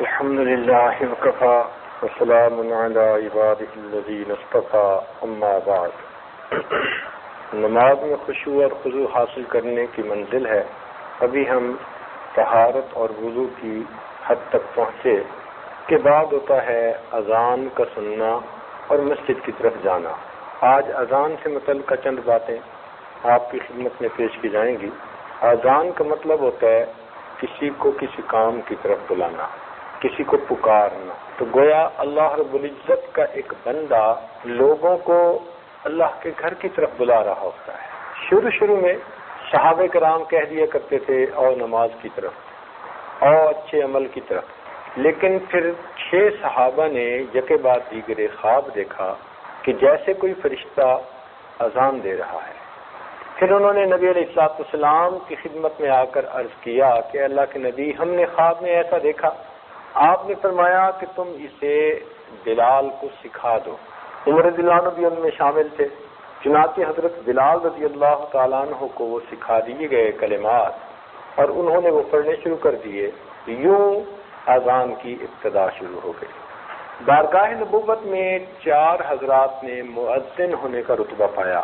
الحمد لله وكفى وسلام على عباده الذين اصطفى اما بعد. نماز میں خشوع اور خضوع حاصل کرنے کی منزل ہے. ابھی ہم طہارت اور وضو کی حد تک پہنچے کے بعد ہوتا ہے اذان کا سننا اور مسجد کی طرف جانا. آج اذان سے متعلق چند باتیں آپ کی خدمت میں پیش کی جائیں گی. اذان کا مطلب ہوتا ہے کسی کو کسی کام کی طرف بلانا، کسی کو پکارنا. تو گویا اللہ رب العزت کا ایک بندہ لوگوں کو اللہ کے گھر کی طرف بلا رہا ہوتا ہے. شروع میں صحابہ کرام کہہ دیا کرتے تھے اور نماز کی طرف اور اچھے عمل کی طرف، لیکن پھر 6 صحابہ نے یکے بعد دیگرے خواب دیکھا کہ جیسے کوئی فرشتہ اذان دے رہا ہے. پھر انہوں نے نبی علیہ السلام کی خدمت میں آ کر عرض کیا کہ اللہ کے نبی، ہم نے خواب میں ایسا دیکھا. آپ نے فرمایا کہ تم اسے بلال کو سکھا دو. عمر رضی اللہ عنہ بھی ان میں شامل تھے. چنانچہ حضرت بلال رضی اللہ تعالیٰ عنہ کو وہ سکھا دیے گئے کلمات اور انہوں نے وہ پڑھنے شروع کر دیے. یوں اذان کی ابتدا شروع ہو گئی. بارگاہ نبوت میں 4 حضرات نے مؤذن ہونے کا رتبہ پایا.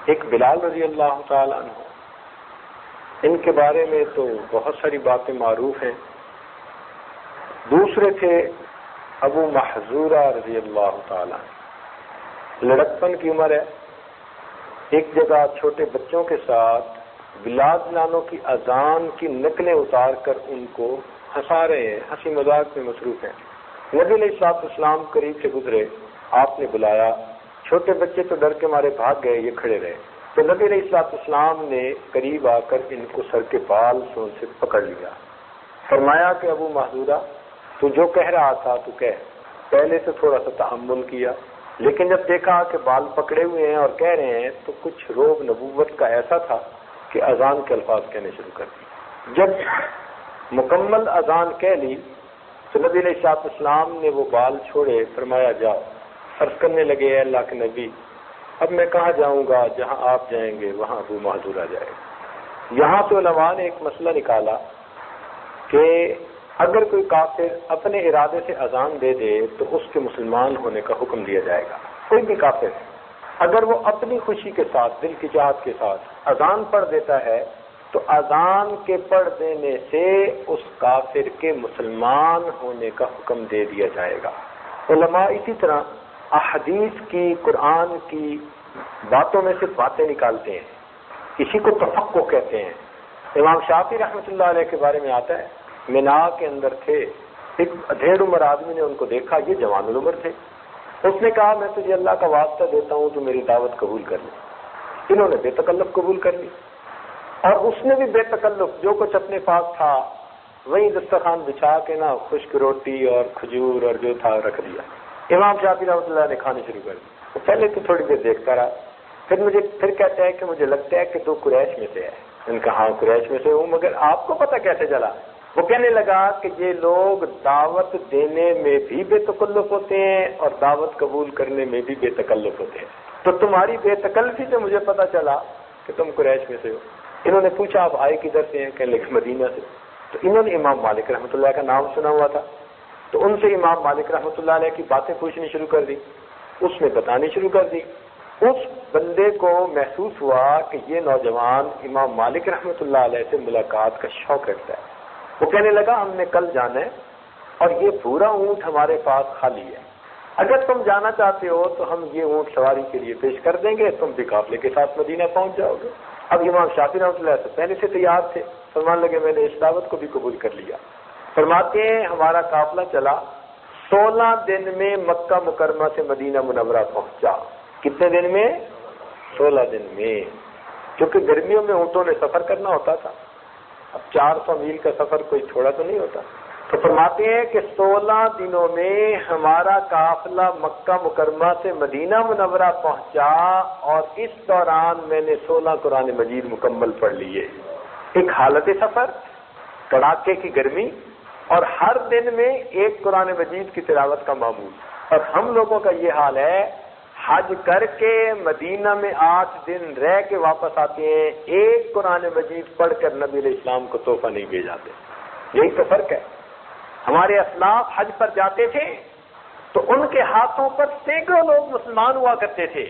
ایک بلال رضی اللہ تعالیٰ عنہ، ان کے بارے میں تو بہت ساری باتیں معروف ہیں. دوسرے تھے ابو محذورہ رضی اللہ تعالیٰ عنہ. لڑکپن کی عمر ہے. ایک جگہ چھوٹے بچوں کے ساتھ بلال جانوں کی اذان کی نقلیں اتار کر ان کو ہنسا رہے ہیں، ہنسی مذاق میں مصروف ہیں. نبی علیہ السلام قریب سے گزرے. آپ نے بلایا. چھوٹے بچے تو ڈر کے مارے بھاگ گئے، یہ کھڑے رہے. تو نبی علیہ السلام نے قریب آ کر ان کو سر کے بال سون سے پکڑ لیا. فرمایا کہ ابو محذورہ، تو جو کہہ رہا تھا تو کہہ. پہلے تو تھوڑا سا تحمل کیا، لیکن جب دیکھا کہ بال پکڑے ہوئے ہیں اور کہہ رہے ہیں تو کچھ روب نبوت کا ایسا تھا کہ اذان کے الفاظ کہنے شروع کر دی. جب مکمل اذان کہہ لی تو نبی علیہ السلام نے وہ بال چھوڑے. فرمایا جاؤ. عرض کرنے لگے، اے اللہ کے نبی، اب میں کہاں جاؤں گا؟ جہاں آپ جائیں گے وہاں ابو محذورہ جائے گا. یہاں سے علماء نے ایک مسئلہ نکالا کہ اگر کوئی کافر اپنے ارادے سے اذان دے دے تو اس کے مسلمان ہونے کا حکم دیا جائے گا. کوئی بھی کافر اگر وہ اپنی خوشی کے ساتھ، دل کی چاہت کے ساتھ اذان پڑھ دیتا ہے تو اذان کے پڑھ دینے سے اس کافر کے مسلمان ہونے کا حکم دے دیا جائے گا. علماء اسی طرح احادیث کی، قرآن کی باتوں میں سے باتیں نکالتے ہیں. کسی کو تفقہ کہتے ہیں. امام شافعی رحمۃ اللہ علیہ کے بارے میں آتا ہے، مینا کے اندر تھے. ایک ادھیڑ عمر آدمی نے ان کو دیکھا، یہ جوان العمر تھے. اس نے کہا، میں تجھے اللہ کا واسطہ دیتا ہوں تو میری دعوت قبول کر لی. انہوں نے بے تکلف قبول کر لی اور اس نے بھی بے تکلف جو کچھ اپنے پاس تھا وہی دسترخوان بچھا کے نا خشک روٹی اور کھجور اور جو تھا رکھ دیا. امام شافعی رحمۃ اللہ نے کھانے شروع کر دی. پہلے تو تھوڑی دیر دیکھتا رہا. پھر کہتا ہے کہ مجھے لگتا ہے کہ تو قریش میں سے ہے. ان کا ہاں قریش میں سے ہوں، مگر آپ کو پتہ کیسے چلا؟ وہ کہنے لگا کہ یہ لوگ دعوت دینے میں بھی بے تکلف ہوتے ہیں اور دعوت قبول کرنے میں بھی بے تکلف ہوتے ہیں. تو تمہاری بے تکلفی سے مجھے پتہ چلا کہ تم قریش میں سے ہو. انہوں نے پوچھا، آپ آئے کدھر سے ہیں؟ کہنے لگے مدینہ سے. تو انہوں نے امام مالک رحمۃ اللہ کا نام سنا ہوا تھا، تو ان سے امام مالک رحمۃ اللہ علیہ کی باتیں پوچھنی شروع کر دی. اس نے بتانی شروع کر دی. اس بندے کو محسوس ہوا کہ یہ نوجوان امام مالک رحمۃ اللہ علیہ سے ملاقات کا شوق رکھتا ہے. وہ کہنے لگا، ہم نے کل جانا ہے اور یہ پورا اونٹ ہمارے پاس خالی ہے. اگر تم جانا چاہتے ہو تو ہم یہ اونٹ سواری کے لیے پیش کر دیں گے، تم بھی قافلے کے ساتھ مدینہ پہنچ جاؤ گے. اب امام شافعی رحمۃ اللہ سے پہلے سے تیار تھے. فرمانے لگے، میں نے اس دعوت کو بھی قبول کر لیا. فرماتے ہیں ہمارا قافلہ چلا. 16 دن میں مکہ مکرمہ سے مدینہ منورہ پہنچا. کتنے دن میں؟ 16 دن میں. کیونکہ گرمیوں میں اونٹوں نے سفر کرنا ہوتا تھا. اب 400 میل کا سفر کوئی چھوڑا تو نہیں ہوتا. تو فرماتے ہیں کہ 16 دنوں میں ہمارا قافلہ مکہ مکرمہ سے مدینہ منورہ پہنچا اور اس دوران میں نے 16 قرآن مجید مکمل پڑھ لیے. ایک حالت سفر، کڑاکے کی گرمی، اور ہر دن میں ایک قرآن مجید کی تلاوت کا معمول. اور ہم لوگوں کا یہ حال ہے، حج کر کے مدینہ میں 8 دن رہ کے واپس آتے ہیں، ایک قرآن مجید پڑھ کر نبی علیہ السلام کو تحفہ نہیں بھیجاتے. یہی تو فرق ہے. ہمارے اسلاف حج پر جاتے تھے تو ان کے ہاتھوں پر سینکڑوں لوگ مسلمان ہوا کرتے تھے.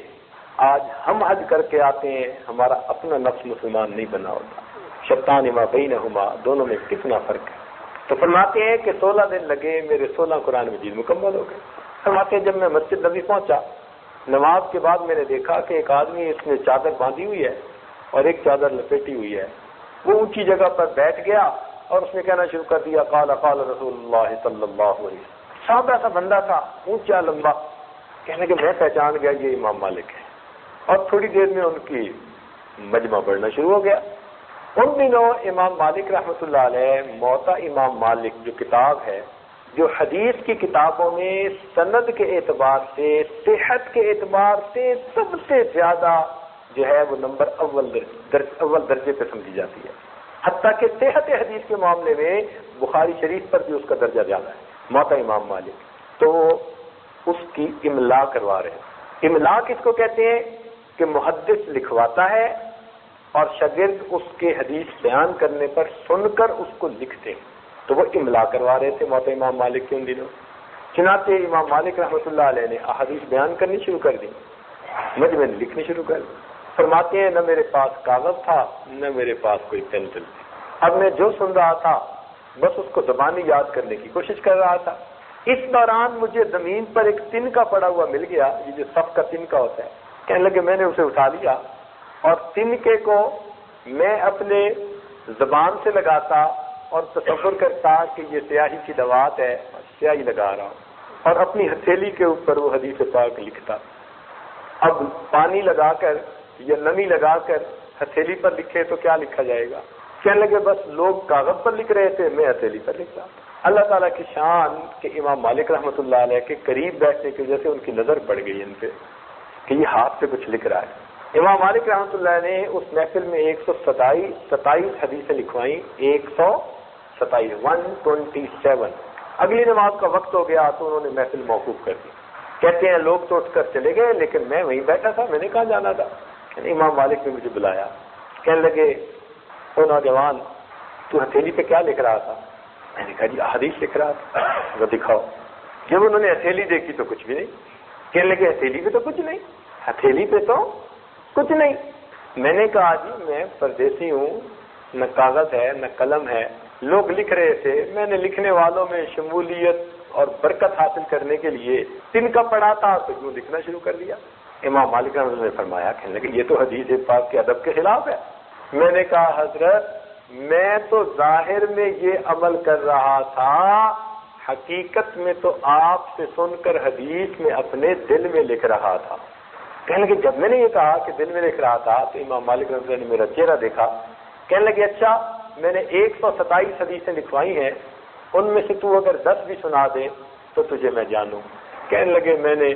آج ہم حج کر کے آتے ہیں، ہمارا اپنا نفس مسلمان نہیں بنا ہوتا. شیطان ما بینہما، دونوں میں کتنا فرق ہے. تو فرماتے ہیں کہ 16 دن لگے، میرے 16 قرآن مجید مکمل ہو گئے. فرماتے ہیں جب میں مسجد نبی پہنچا، نماز کے بعد میں نے دیکھا کہ ایک آدمی اس نے چادر باندھی ہوئی ہے اور ایک چادر لپیٹی ہوئی ہے. وہ اونچی جگہ پر بیٹھ گیا اور اس نے کہنا شروع کر دیا قال قال رسول اللہ صلی اللہ علیہ وسلم. سادہ سا بندہ تھا، اونچا لمبا. کہنے کہ میں پہچان گیا یہ امام مالک ہے. اور تھوڑی دیر میں ان کی مجمع بڑھنا شروع ہو گیا. ان دنوں امام مالک رحمۃ اللہ علیہ موطا امام مالک جو کتاب ہے، جو حدیث کی کتابوں میں سند کے اعتبار سے، صحت کے اعتبار سے سب سے زیادہ جو ہے وہ نمبر اول درجے پہ سمجھی جاتی ہے. حتیٰ کہ صحت حدیث کے معاملے میں بخاری شریف پر بھی اس کا درجہ زیادہ ہے. موطا امام مالک تو اس کی املا کروا رہے ہیں. املا کس کو کہتے ہیں کہ محدث لکھواتا ہے اور شاگرد اس کے حدیث بیان کرنے پر سن کر اس کو لکھتے ہیں. تو وہ املا کروا رہے تھے موطا امام مالک کے ان دنوں. چنانچہ امام مالک رحمۃ اللہ علیہ نے احادیث بیان کرنی شروع کر دی، مجمع لکھنی شروع کر دی. فرماتے ہیں نہ میرے پاس کاغذ تھا نہ میرے پاس کوئی پینسل تھی. اب میں جو سن رہا تھا بس اس کو زبانی یاد کرنے کی کوشش کر رہا تھا. اس دوران مجھے زمین پر ایک تنکا پڑا ہوا مل گیا، یہ جو صف کا تنکا ہوتا ہے. کہنے لگے میں نے اسے اٹھا لیا اور تنکے کو میں اپنے زبان سے لگاتا اور تصور کرتا کہ یہ سیاہی کی دوات ہے، سیاہی لگا رہا ہوں، اور اپنی ہتھیلی کے اوپر وہ حدیث پاک لکھتا. اب پانی لگا کر یا نمی لگا کر ہتھیلی پر لکھے تو کیا لکھا جائے گا؟ کہنے لگے بس لوگ کاغذ پر لکھ رہے تھے، میں ہتھیلی پر لکھتا. اللہ تعالیٰ کی شان کہ امام مالک رحمۃ اللہ علیہ کے قریب بیٹھنے کی وجہ سے ان کی نظر پڑ گئی ان پہ کہ یہ ہاتھ سے کچھ لکھ رہا ہے. امام مالک رحمۃ اللہ نے اس محفل میں 127 حدیثیں لکھوائیں. 127. اگلی نماز کا وقت ہو گیا تو انہوں نے محفل موقوف کر دی. کہتے ہیں لوگ تو اٹھ کر چلے گئے لیکن میں وہیں بیٹھا تھا، میں نے کہاں جانا تھا. امام مالک نے مجھے بلایا، کہنے لگے او نوجوان تو ہتھیلی پہ کیا لکھ رہا تھا؟ میں نے کہا جی احادیث لکھ رہا تھا. وہ دکھاؤ. جب انہوں نے ہتھیلی دیکھی تو کچھ بھی نہیں. کہنے لگے ہتھیلی پہ تو کچھ نہیں، ہتھیلی پہ تو کچھ نہیں. میں نے کہا جی میں پردیسی ہوں، نہ کاغذ ہے نہ قلم ہے، لوگ لکھ رہے تھے، میں نے لکھنے والوں میں شمولیت اور برکت حاصل کرنے کے لیے تن کا پڑھا تھا تو یوں لکھنا شروع کر دیا. امام مالک نے فرمایا، کہنے لگے یہ تو حدیث پاک کے ادب کے خلاف ہے. میں نے کہا حضرت میں تو ظاہر میں یہ عمل کر رہا تھا، حقیقت میں تو آپ سے سن کر حدیث میں اپنے دل میں لکھ رہا تھا. کہنے لگے جب میں نے یہ کہا کہ دل میں لکھ رہا تھا تو امام مالک رحمۃ اللہ نے میرا چہرہ دیکھا. کہنے لگے اچھا میں نے 127 حدیثیں لکھوائی ہیں، ان میں سے تو اگر 10 بھی سنا دے تو تجھے میں جانوں. کہنے لگے میں نے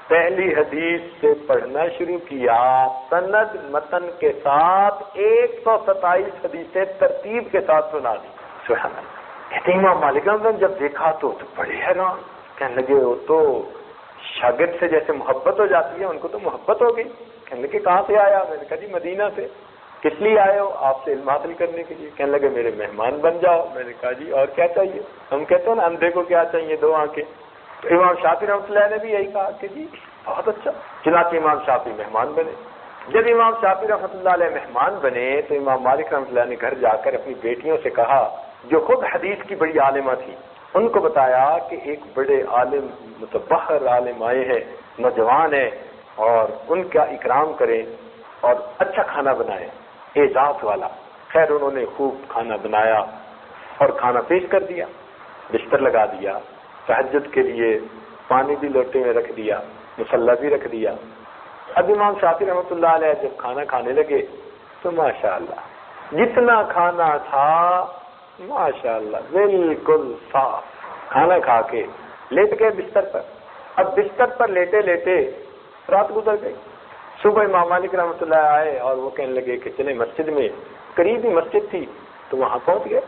پہلی حدیث سے پڑھنا شروع کیا، سند متن کے ساتھ 127 حدیثیں ترتیب کے ساتھ سنا دی. سبحان اللہ. کہتے امام مالک رحمۃ اللہ جب دیکھا تو بڑے حیران. کہنے لگے وہ تو شاگرد سے جیسے محبت ہو جاتی ہے ان کو تو محبت ہو گئی. کہنے لگے کہاں سے آیا؟ میں نے کہا جی مدینہ سے. کس لیے آئے ہو؟ آپ سے علم حاصل کرنے کے لیے. کہنے لگے میرے مہمان بن جاؤ. میں نے کہا جی اور کیا چاہیے؟ ہم کہتے ہیں نا اندھے کو کیا چاہیے؟ 2 آنکھیں. تو امام شافعی رحمۃ اللہ نے بھی یہی کہا کہ جی بہت اچھا. چنانچہ امام شافعی مہمان بنے. جب امام شافعی رحمۃ اللہ علیہ مہمان بنے تو امام مالک رحمۃ اللہ نے گھر جا کر اپنی بیٹیوں سے کہا جو خود حدیث کی بڑی عالمہ تھی، ان کو بتایا کہ ایک بڑے عالم متبحر عالم آئے ہیں، نوجوان ہیں، اور ان کا اکرام کریں اور اچھا کھانا بنائیں، اعزاز والا. خیر انہوں نے خوب کھانا بنایا اور کھانا پیش کر دیا، بستر لگا دیا، تہجد کے لیے پانی بھی لوٹے میں رکھ دیا، مصلی بھی رکھ دیا. اب امام شافعی رحمۃ اللہ علیہ جب کھانا کھانے لگے تو ماشاءاللہ جتنا کھانا تھا ماشاءاللہ بالکل صاف. کھانا کھا کے لیٹ گئے بستر پر. اب بستر پر لیٹے لیٹے رات گزر گئی. صبح امام مالک رحمۃ اللہ آئے اور وہ کہنے لگے کہ چلے مسجد میں، قریب ہی مسجد تھی تو وہاں پہنچ گئے.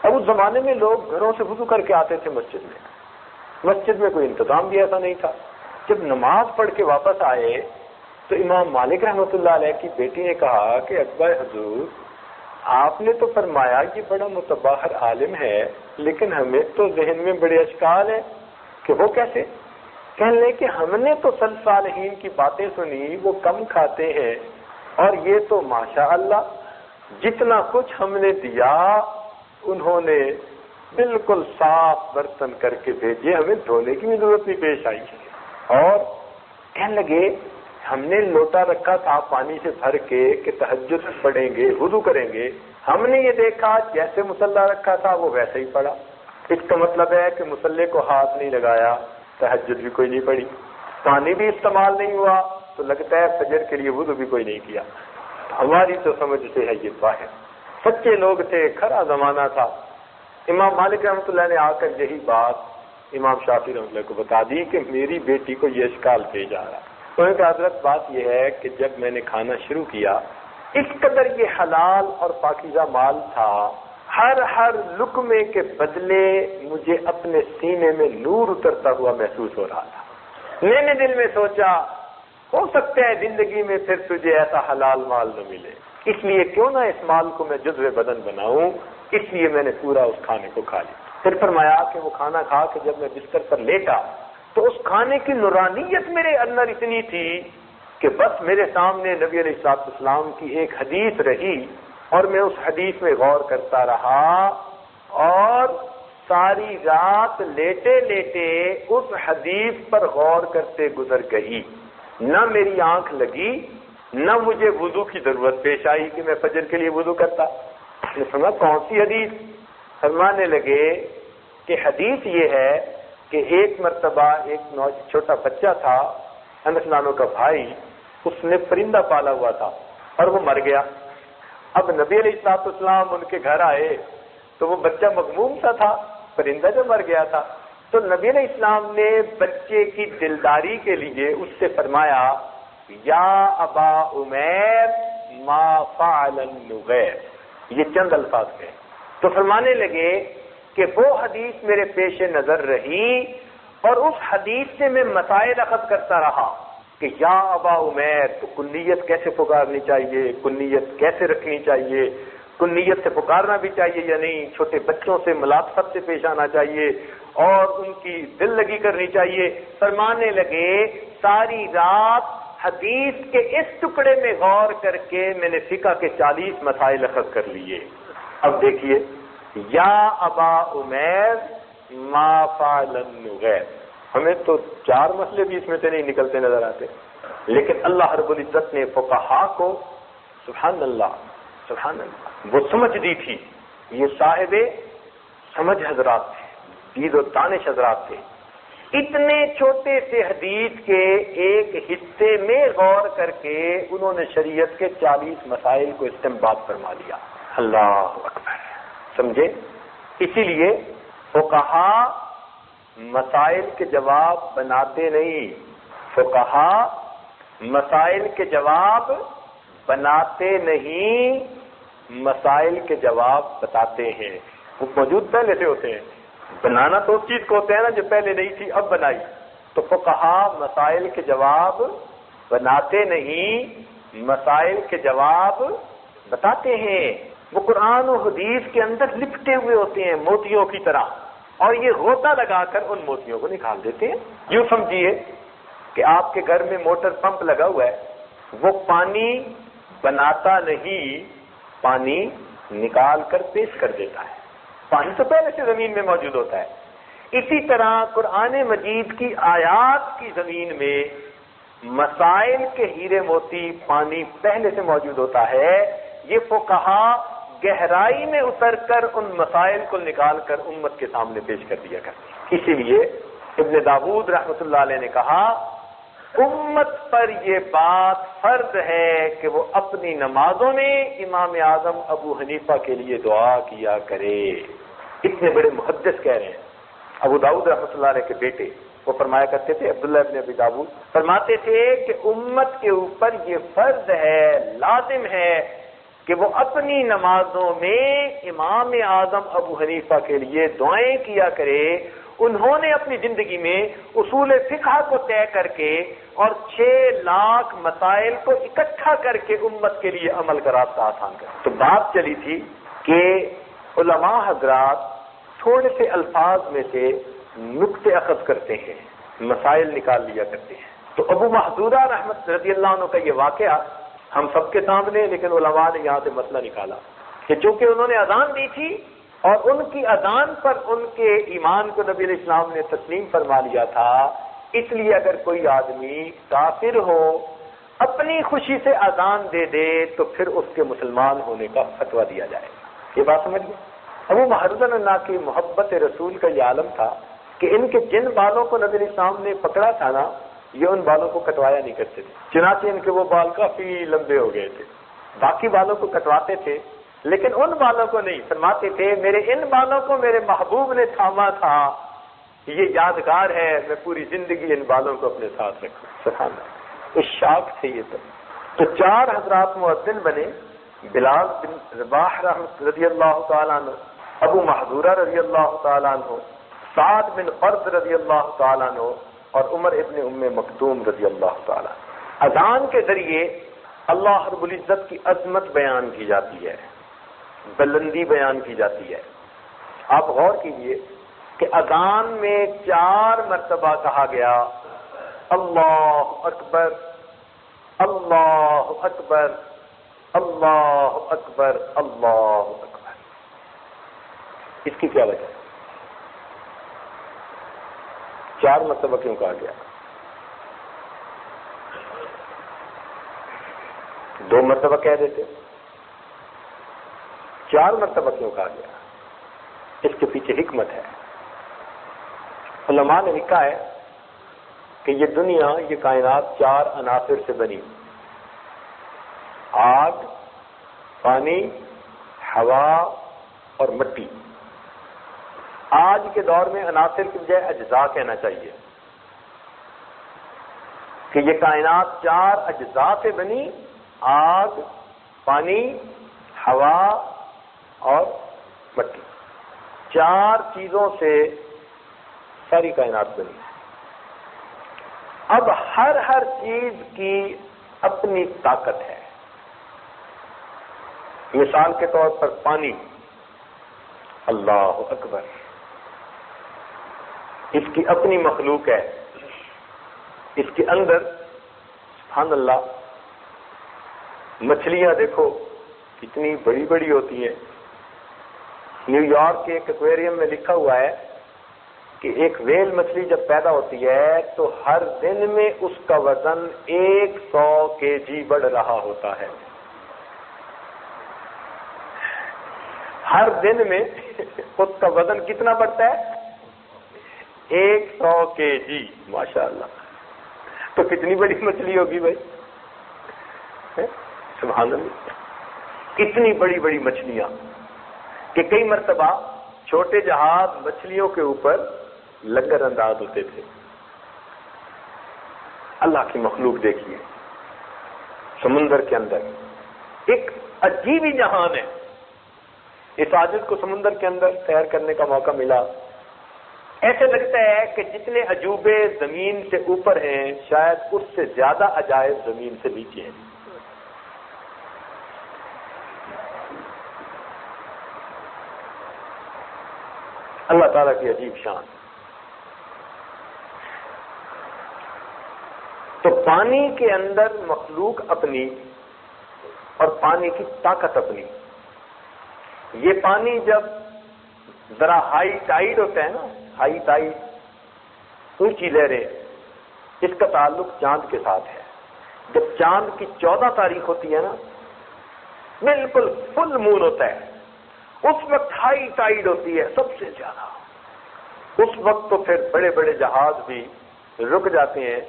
اب اس زمانے میں لوگ گھروں سے وضو کر کے آتے تھے مسجد میں. مسجد میں کوئی انتظام بھی ایسا نہیں تھا. جب نماز پڑھ کے واپس آئے تو امام مالک رحمۃ اللہ علیہ کی بیٹی نے کہا کہ اکبر حضور آپ نے تو فرمایا کہ بڑا متباہر عالم ہے، لیکن ہمیں تو ذہن میں بڑے اشکال ہیں کہ وہ کیسے؟ کہنے لیں کہ ہم نے تو سلف صالحین کی باتیں سنی، وہ کم کھاتے ہیں، اور یہ تو ماشاء اللہ جتنا کچھ ہم نے دیا انہوں نے بالکل صاف برتن کر کے بھیجے، ہمیں دھونے کی بھی ضرورت نہیں پیش آئی ہے۔ اور کہنے لگے ہم نے لوٹا رکھا تھا پانی سے بھر کے کہ تہجد پڑھیں گے، وضو کریں گے، ہم نے یہ دیکھا جیسے مصلی رکھا تھا وہ ویسے ہی پڑا۔ اس کا مطلب ہے کہ مصلی کو ہاتھ نہیں لگایا، تہجد بھی کوئی نہیں پڑھی، پانی بھی استعمال نہیں ہوا، تو لگتا ہے فجر کے لیے وضو بھی کوئی نہیں کیا۔ ہماری تو سمجھ سے ہے یہ باہر۔ سچے لوگ تھے، کھرا زمانہ تھا۔ امام مالک رحمۃ اللہ نے آ کر یہی بات امام شافعی رحمۃ اللہ کو بتا دی کہ میری بیٹی کو یہ اشکال پیش آ رہا۔ انہوں نے کہا حضرت بات یہ ہے کہ جب میں نے کھانا شروع کیا اس قدر یہ حلال اور پاکیزہ مال تھا، ہر لقمے کے بدلے مجھے اپنے سینے میں نور اترتا ہوا محسوس ہو رہا تھا۔ میں نے دل میں سوچا ہو سکتا ہے زندگی میں پھر تجھے ایسا حلال مال نہ ملے، اس لیے کیوں نہ اس مال کو میں جزو بدن بناؤں، اس لیے میں نے پورا اس کھانے کو کھا لیا۔ پھر فرمایا کہ وہ کھانا کھا کے جب میں بستر پر لیٹا تو اس کھانے کی نورانیت میرے اندر اتنی تھی کہ بس میرے سامنے نبی علیہ الصلوۃ والسلام کی ایک حدیث رہی اور میں اس حدیث میں غور کرتا رہا، اور ساری رات لیٹے لیٹے اس حدیث پر غور کرتے گزر گئی۔ نہ میری آنکھ لگی، نہ مجھے وضو کی ضرورت پیش آئی کہ میں فجر کے لیے وضو کرتا۔ نے سنا کون سی حدیث؟ فرمانے لگے کہ حدیث یہ ہے کہ ایک مرتبہ ایک چھوٹا بچہ تھا، انس نانو کا بھائی، اس نے پرندہ پالا ہوا تھا اور وہ مر گیا۔ اب نبی علیہ الصلوۃ والسلام ان کے گھر آئے تو وہ بچہ مغموم سا تھا، پرندہ جو مر گیا تھا، تو نبی علیہ السلام نے بچے کی دلداری کے لیے اس سے فرمایا یا ابا عمیر ما فعل النغیر، یہ چند الفاظ ہیں۔ تو فرمانے لگے کہ وہ حدیث میرے پیش نظر رہی اور اس حدیث سے میں مسائل اخذ کرتا رہا کہ یا ابا عمیر، تو کنیت کیسے پکارنی چاہیے، کنیت کیسے رکھنی چاہیے، کنیت سے پکارنا بھی چاہیے یا نہیں، چھوٹے بچوں سے ملاطفت سے پیش آنا چاہیے اور ان کی دل لگی کرنی چاہیے۔ فرمانے لگے ساری رات حدیث کے اس ٹکڑے میں غور کر کے میں نے فقہ کے 40 مسائل اخذ کر لیے۔ اب دیکھیے یا ابا عمیر ما فعل النغیر، ہمیں تو 4 مسئلے بھی اس میں سے نہیں نکلتے نظر آتے، لیکن اللہ رب العزت نے فقہا کو سبحان اللہ سبحان اللہ وہ سمجھ دی تھی۔ یہ صاحب سمجھ حضرات تھے، دید و دانش حضرات تھے، اتنے چھوٹے سے حدیث کے ایک حصے میں غور کر کے انہوں نے شریعت کے 40 مسائل کو استنباط فرما لیا۔ اللہ اکبر، سمجھے؟ اسی لیے فقہا مسائل کے جواب بناتے نہیں، فقہا مسائل کے جواب بناتے نہیں، مسائل کے جواب بتاتے ہیں۔ وہ موجود پہلے سے ہوتے ہیں، بنانا تو اس چیز کو ہوتا ہے نا جو پہلے نہیں تھی اب بنائی۔ تو فقہا مسائل کے جواب بناتے نہیں، مسائل کے جواب بتاتے ہیں۔ وہ قرآن و حدیث کے اندر لپٹے ہوئے ہوتے ہیں موتیوں کی طرح، اور یہ غوطہ لگا کر ان موتیوں کو نکال دیتے ہیں۔ یوں سمجھیے کہ آپ کے گھر میں موٹر پمپ لگا ہوا ہے، وہ پانی بناتا نہیں، پانی نکال کر پیش کر دیتا ہے۔ پانی تو پہلے سے زمین میں موجود ہوتا ہے۔ اسی طرح قرآن مجید کی آیات کی زمین میں مسائل کے ہیرے موتی پانی پہلے سے موجود ہوتا ہے۔ یہ فقہا گہرائی میں اتر کر ان مسائل کو نکال کر امت کے سامنے پیش کر دیا کرتے ہیں۔ اسی لیے ابن داود رحمۃ اللہ علیہ نے کہا امت پر یہ بات فرض ہے کہ وہ اپنی نمازوں میں امام اعظم ابو حنیفہ کے لیے دعا کیا کرے۔ اتنے بڑے محدث کہہ رہے ہیں۔ ابو داؤد رحمۃ اللہ علیہ کے بیٹے وہ فرمایا کرتے تھے، عبداللہ ابن ابی داؤد فرماتے تھے کہ امت کے اوپر یہ فرض ہے، لازم ہے کہ وہ اپنی نمازوں میں امام اعظم ابو حنیفہ کے لیے دعائیں کیا کرے، انہوں نے اپنی زندگی میں اصول فقہ کو طے کر کے اور 6 لاکھ مسائل کو اکٹھا کر کے امت کے لیے عمل کا راستہ آسان کر. تو بات چلی تھی کہ علماء حضرات تھوڑے سے الفاظ میں سے نقطے اخذ کرتے ہیں، مسائل نکال لیا کرتے ہیں. تو ابو محذورہ رحمت رضی اللہ عنہ کا یہ واقعہ ہم سب کے سامنے، لیکن علماء نے یہاں سے مسئلہ نکالا کہ چونکہ انہوں نے اذان دی تھی اور ان کی اذان پر ان کے ایمان کو نبی علیہ السلام نے تسلیم فرما لیا تھا، اس لیے اگر کوئی آدمی کافر ہو اپنی خوشی سے اذان دے دے تو پھر اس کے مسلمان ہونے کا فتویٰ دیا جائے گا. یہ بات سمجھ گئے؟ ابو محذورہ کی محبت رسول کا یہ عالم تھا کہ ان کے جن بالوں کو نبی علیہ السلام نے پکڑا تھا نا، یہ ان بالوں کو کٹوایا نہیں کرتے تھے، چنانچہ ان کے وہ بال کافی لمبے ہو گئے تھے. باقی بالوں کو کٹواتے تھے لیکن ان بالوں کو نہیں. فرماتے تھے میرے ان بالوں کو میرے محبوب نے تھاما تھا، یہ یادگار ہے، میں پوری زندگی ان بالوں کو اپنے ساتھ رکھوں. سبحان اللہ، اس شاخ سے یہ تو 4 حضرات مؤذن بنے، بلال بن رباح رضی اللہ تعالیٰ عنہ، ابو محذورہ رضی اللہ تعالیٰ عنہ، سعد بن قرظ رضی اللہ تعالیٰ عنہ اور عمر ابن ام مکتوم رضی اللہ تعالیٰ. اذان کے ذریعے اللہ رب العزت کی عظمت بیان کی جاتی ہے، بلندی بیان کی جاتی ہے. آپ غور کیجئے کہ اذان میں 4 مرتبہ کہا گیا اللہ اکبر اللہ اکبر اللہ اکبر اللہ اکبر. اس کی کیا وجہ ہے؟ 4 مرتبہ کیوں کہا گیا؟ 2 مرتبہ کہہ دیتے، 4 مرتبہ کیوں کہا گیا؟ اس کے پیچھے حکمت ہے. علماء نے لکھا ہے کہ یہ دنیا، یہ کائنات 4 عناصر سے بنی: آگ، پانی، ہوا اور مٹی. آج کے دور میں عناصر کی بجائے اجزاء کہنا چاہیے کہ یہ کائنات 4 اجزاء سے بنی: آگ، پانی، ہوا اور مٹی. 4 چیزوں سے ساری کائنات بنی. اب ہر چیز کی اپنی طاقت ہے. مثال کے طور پر پانی، اللہ اکبر، اس کی اپنی مخلوق ہے. اس کے اندر سبحان اللہ مچھلیاں دیکھو کتنی بڑی بڑی ہوتی ہیں. نیو یارک کے ایک ایکویریم میں لکھا ہوا ہے کہ ایک ویل مچھلی جب پیدا ہوتی ہے تو ہر دن میں اس کا وزن 100 kg بڑھ رہا ہوتا ہے. ہر دن میں اس کا وزن کتنا بڑھتا ہے؟ 100 kg. ماشاءاللہ. تو کتنی بڑی مچھلی ہوگی بھائی؟ سبحان اللہ. اتنی بڑی بڑی مچھلیاں کہ کئی مرتبہ چھوٹے جہاز مچھلیوں کے اوپر لنگر انداز ہوتے تھے. اللہ کی مخلوق دیکھیے. سمندر کے اندر ایک عجیب ہی جہان ہے. اس عاجز کو سمندر کے اندر سیر کرنے کا موقع ملا. ایسے لگتا ہے کہ جتنے عجوبے زمین سے اوپر ہیں شاید اس سے زیادہ عجائب زمین سے نیچے ہیں. اللہ تعالیٰ کی عجیب شان. تو پانی کے اندر مخلوق اپنی اور پانی کی طاقت اپنی. یہ پانی جب ذرا ہائی ٹائیڈ ہوتا ہے نا، ہائی ٹائیڈ، اونچی لہریں، اس کا تعلق چاند کے ساتھ ہے. جب چاند کی 14 تاریخ ہوتی ہے نا، بالکل فل مون ہوتا ہے، اس وقت ہائی ٹائیڈ ہوتی ہے سب سے زیادہ. اس وقت تو پھر بڑے بڑے جہاز بھی رک جاتے ہیں،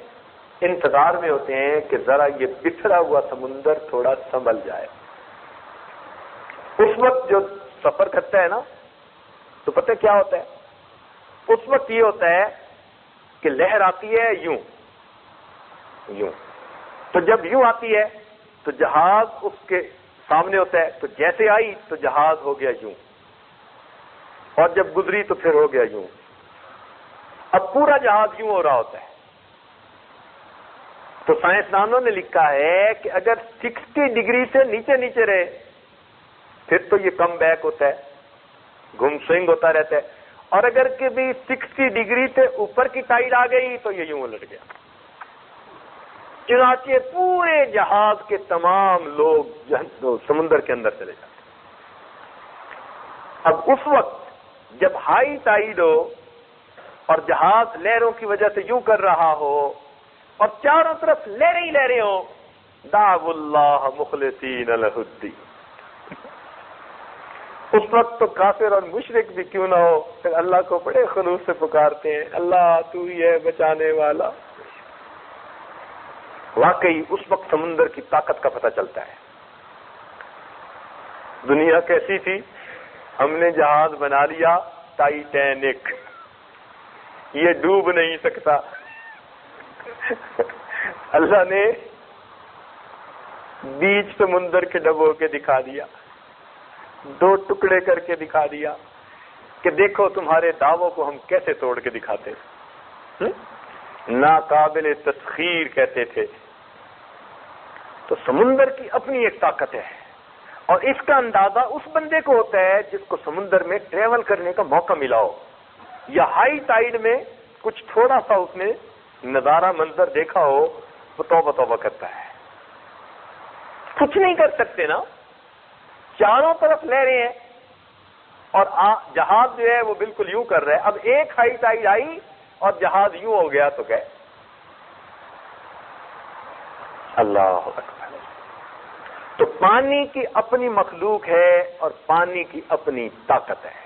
انتظار میں ہوتے ہیں کہ ذرا یہ بکھرا ہوا سمندر تھوڑا سنبھل جائے. اس وقت جو سفر کرتا ہے نا تو پتہ کیا ہوتا ہے؟ اس وقت یہ ہوتا ہے کہ لہر آتی ہے یوں یوں، تو جب یوں آتی ہے تو جہاز اس کے سامنے ہوتا ہے، تو جیسے آئی تو جہاز ہو گیا یوں، اور جب گزری تو پھر ہو گیا یوں. اب پورا جہاز یوں ہو رہا ہوتا ہے. تو سائنسدانوں نے لکھا ہے کہ اگر 60 ڈگری سے نیچے نیچے رہے پھر تو یہ کم بیک ہوتا ہے, گم سوئنگ ہوتا رہتا ہے, اور اگر کہ بھی 60 ڈگری سے اوپر کی ٹائڈ آ گئی تو یہ یوں الٹ گیا. چنانچہ پورے جہاز کے تمام لوگ سمندر کے اندر چلے جاتے. اب اس وقت جب ہائی ٹائڈ ہو اور جہاز لہروں کی وجہ سے یوں کر رہا ہو اور چاروں طرف لہریں ہی لہریں ہوں, دعوا اللہ مخلصین لہ الدین, اس وقت تو کافر اور مشرک بھی کیوں نہ ہو پھر اللہ کو بڑے خلوص سے پکارتے ہیں, اللہ تو ہی ہے بچانے والا. واقعی اس وقت سمندر کی طاقت کا پتہ چلتا ہے. دنیا کیسی تھی, ہم نے جہاز بنا لیا ٹائٹینک, یہ ڈوب نہیں سکتا. اللہ نے بیچ سمندر کے ڈبو کے دکھا دیا, 2 ٹکڑے کر کے دکھا دیا کہ دیکھو تمہارے دعووں کو ہم کیسے توڑ کے دکھاتے. ناقابل تسخیر کہتے تھے. تو سمندر کی اپنی ایک طاقت ہے, اور اس کا اندازہ اس بندے کو ہوتا ہے جس کو سمندر میں ٹریول کرنے کا موقع ملا ہو, یا ہائی ٹائڈ میں کچھ تھوڑا سا اس نے نظارہ منظر دیکھا ہو, وہ توبہ توبہ کرتا ہے. کچھ نہیں کر سکتے نا, چاروں طرف لہریں ہیں اور جہاز جو ہے وہ بالکل یوں کر رہا ہے. اب ایک ہائی ٹائڈ آئی اور جہاز یوں ہو گیا تو گئے. اللہ اکبر. تو پانی کی اپنی مخلوق ہے اور پانی کی اپنی طاقت ہے.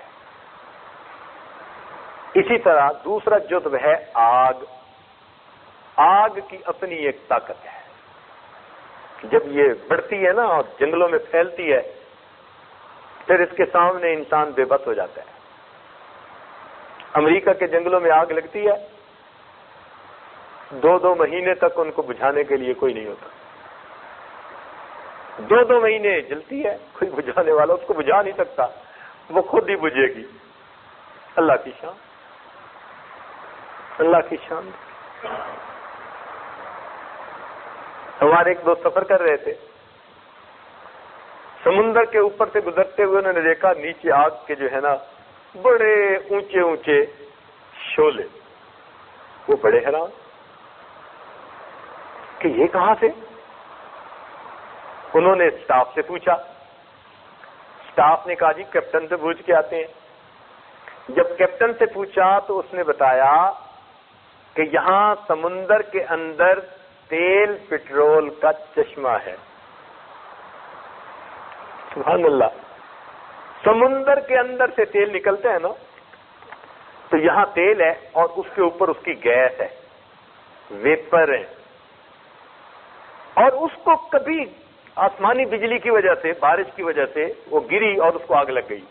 اسی طرح دوسرا جزو ہے آگ. آگ کی اپنی ایک طاقت ہے. جب یہ بڑھتی ہے نا اور جنگلوں میں پھیلتی ہے پھر اس کے سامنے انسان بے بس ہو جاتا ہے. امریکہ کے جنگلوں میں آگ لگتی ہے, 2 مہینے تک ان کو بجھانے کے لیے کوئی نہیں ہوتا. 2 مہینے جلتی ہے, کوئی بجھانے والا اس کو بجھا نہیں سکتا, وہ خود ہی بجھے گی. اللہ کی شان, اللہ کی شان. ہمارے ایک دوست سفر کر رہے تھے, سمندر کے اوپر سے گزرتے ہوئے انہوں نے دیکھا نیچے آگ کے جو ہے نا بڑے اونچے اونچے شعلے. وہ بڑے حیران کہ یہ کہاں سے. انہوں نے اسٹاف سے پوچھا, اسٹاف نے کہا جی کیپٹن سے پوچھ کے آتے ہیں. جب کیپٹن سے پوچھا تو اس نے بتایا کہ یہاں سمندر کے اندر تیل پٹرول کا چشمہ ہے. سبحان اللہ. سمندر کے اندر سے تیل نکلتے ہیں نا, تو یہاں تیل ہے اور اس کے اوپر اس کی گیس ہے, ویپر ہے, اور اس کو کبھی آسمانی بجلی کی وجہ سے, بارش کی وجہ سے وہ گری اور اس کو آگ لگ گئی.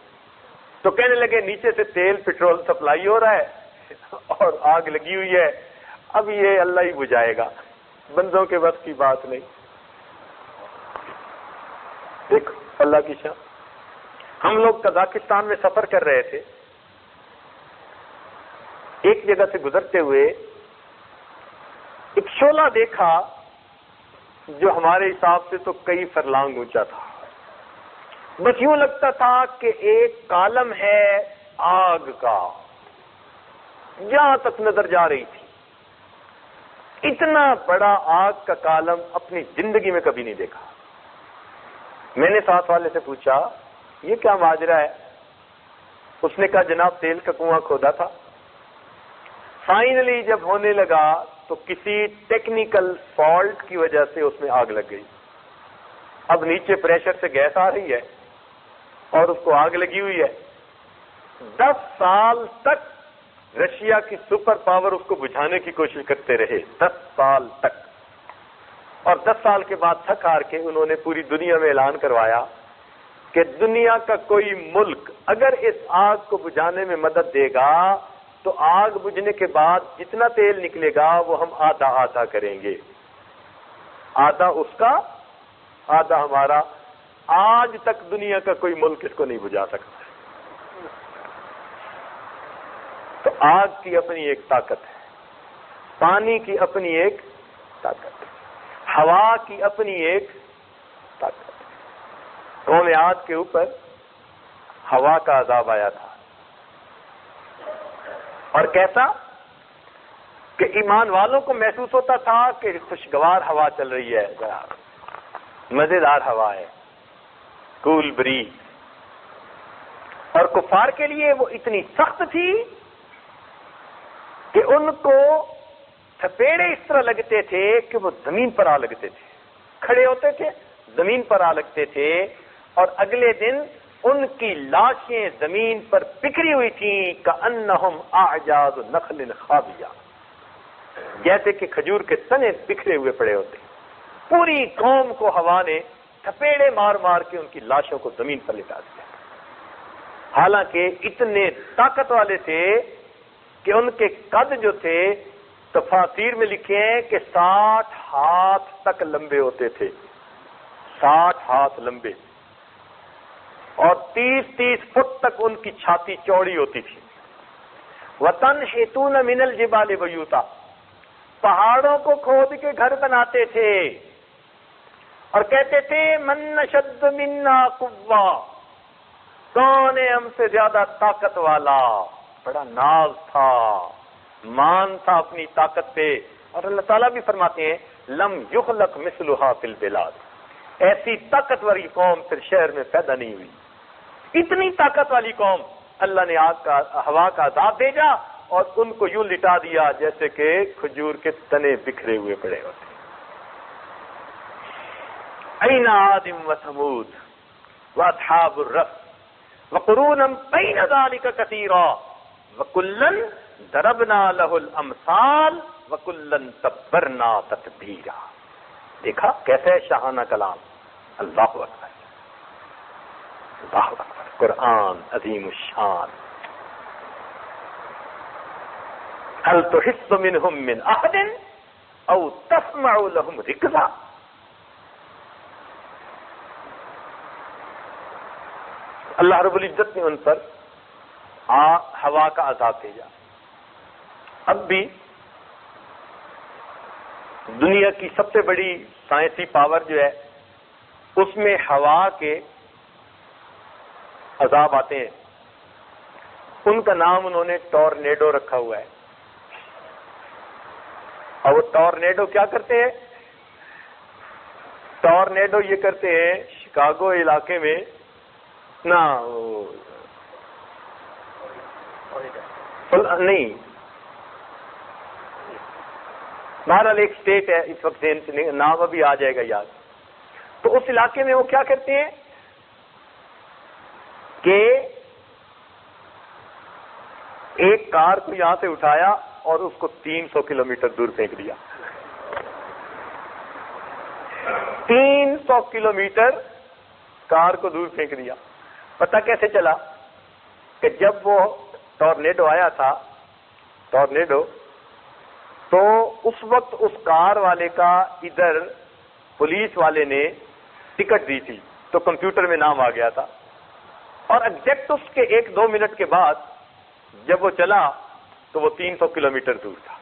تو کہنے لگے نیچے سے تیل پٹرول سپلائی ہو رہا ہے اور آگ لگی ہوئی ہے, اب یہ اللہ ہی بجھائے گا, بندوں کے بس کی بات نہیں. دیکھو اللہ کی شان. ہم لوگ قزاقستان میں سفر کر رہے تھے, ایک جگہ سے گزرتے ہوئے ایک شعلہ دیکھا جو ہمارے حساب سے تو کئی فرلانگ اونچا تھا. بس یوں لگتا تھا کہ ایک کالم ہے آگ کا, جہاں تک نظر جا رہی تھی. اتنا بڑا آگ کا کالم اپنی زندگی میں کبھی نہیں دیکھا. میں نے ساتھ والے سے پوچھا یہ کیا ماجرا ہے. اس نے کہا جناب تیل کا کنواں کھودا تھا, فائنلی جب ہونے لگا تو کسی ٹیکنیکل فالٹ کی وجہ سے اس میں آگ لگ گئی. اب نیچے پریشر سے گیس آ رہی ہے اور اس کو آگ لگی ہوئی ہے. 10 سال تک رشیا کی سپر پاور اس کو بجھانے کی کوشش کرتے رہے, 10 سال تک. اور 10 سال کے بعد تھک ہار کے انہوں نے پوری دنیا میں اعلان کروایا کہ دنیا کا کوئی ملک اگر اس آگ کو بجھانے میں مدد دے گا تو آگ بجھنے کے بعد جتنا تیل نکلے گا وہ ہم آدھا آدھا کریں گے, آدھا اس کا آدھا ہمارا. آج تک دنیا کا کوئی ملک اس کو نہیں بجھا سکتا. تو آگ کی اپنی ایک طاقت ہے، پانی کی اپنی ایک طاقت ہے، ہوا کی اپنی ایک طاقت ہے۔ قوم عاد کے اوپر ہوا کا عذاب آیا تھا، اور کیسا کہ ایمان والوں کو محسوس ہوتا تھا کہ خوشگوار ہوا چل رہی ہے، مزیدار ہوا ہے، کول بریز، اور کفار کے لیے وہ اتنی سخت تھی کہ ان کو تھپیڑے اس طرح لگتے تھے کہ وہ زمین پر آ لگتے تھے، کھڑے ہوتے تھے زمین پر آ لگتے تھے، اور اگلے دن ان کی لاشیں زمین پر بکھری ہوئی تھیں کأنہم اعجاز نخل خاویہ، جیسے کہ کھجور کے تنے بکھرے ہوئے پڑے ہوتے۔ پوری قوم کو ہوا نے تھپیڑے مار مار کے ان کی لاشوں کو زمین پر لٹا دیا، حالانکہ اتنے طاقت والے تھے کہ ان کے قد جو تھے تفاسیر میں لکھے ہیں کہ 60 ہاتھ تک لمبے ہوتے تھے، 60 ہاتھ لمبے، اور 30 فٹ تک ان کی چھاتی چوڑی ہوتی تھی۔ وَتَنْحِتُونَ مِنَ الْجِبَالِ بُيُوتًا، پہاڑوں کو کھود کے گھر بناتے تھے اور کہتے تھے مَنْ أَشَدُّ مِنَّا قُوَّةً، کون ہے ہم سے زیادہ طاقت والا۔ بڑا ناز تھا، مان تھا اپنی طاقت پہ، اور اللہ تعالیٰ بھی فرماتے ہیں لم یخلق مثلھا فی البلاد، ایسی طاقت والی قوم پھر شہر میں پیدا نہیں ہوئی۔ اتنی طاقت والی قوم، اللہ نے آگ کا ہوا کا عذاب بھیجا اور ان کو یوں لٹا دیا جیسے کہ کھجور کے تنے بکھرے ہوئے پڑے ہوتے۔ این عاد و ثمود واصحاب الرس وقرونا بین ذلک کثیرا وکلا ضربنا له الامثال وکلا تبرنا تتبیرا۔ دیکھا کیسے ہے شاہانہ کلام، اللہ اکبر، اللہ اکبر، قرآن عظیم الشان۔ هل تحس منهم من احد او تسمع لهم رکزا۔ اللہ رب العزت نے ان پر ہوا کا عذاب بھیجا۔ اب بھی دنیا کی سب سے بڑی سائنسی پاور جو ہے اس میں ہوا کے عذاب آتے ہیں، ان کا نام انہوں نے ٹورنیڈو رکھا ہوا ہے۔ اور وہ ٹورنیڈو کیا کرتے ہیں؟ ٹورنیڈو یہ کرتے ہیں شکاگو علاقے میں نہیں، بہرحال ایک اسٹیٹ ہے اس وقت نام ابھی آ جائے گا یاد، تو اس علاقے میں وہ کیا کرتے ہیں کہ ایک کار کو یہاں سے اٹھایا اور اس کو 300 کلومیٹر دور پھینک دیا۔ 300 کلومیٹر کار کو دور پھینک دیا۔ پتہ کیسے چلا کہ جب وہ ٹورنیڈو آیا تھا، ٹورنیڈو، تو اس وقت اس کار والے کا ادھر پولیس والے نے ٹکٹ دی تھی تو کمپیوٹر میں نام آ گیا تھا، اور ایگزیکٹ اس کے 1-2 منٹ کے بعد جب وہ چلا تو وہ 300 کلومیٹر دور تھا۔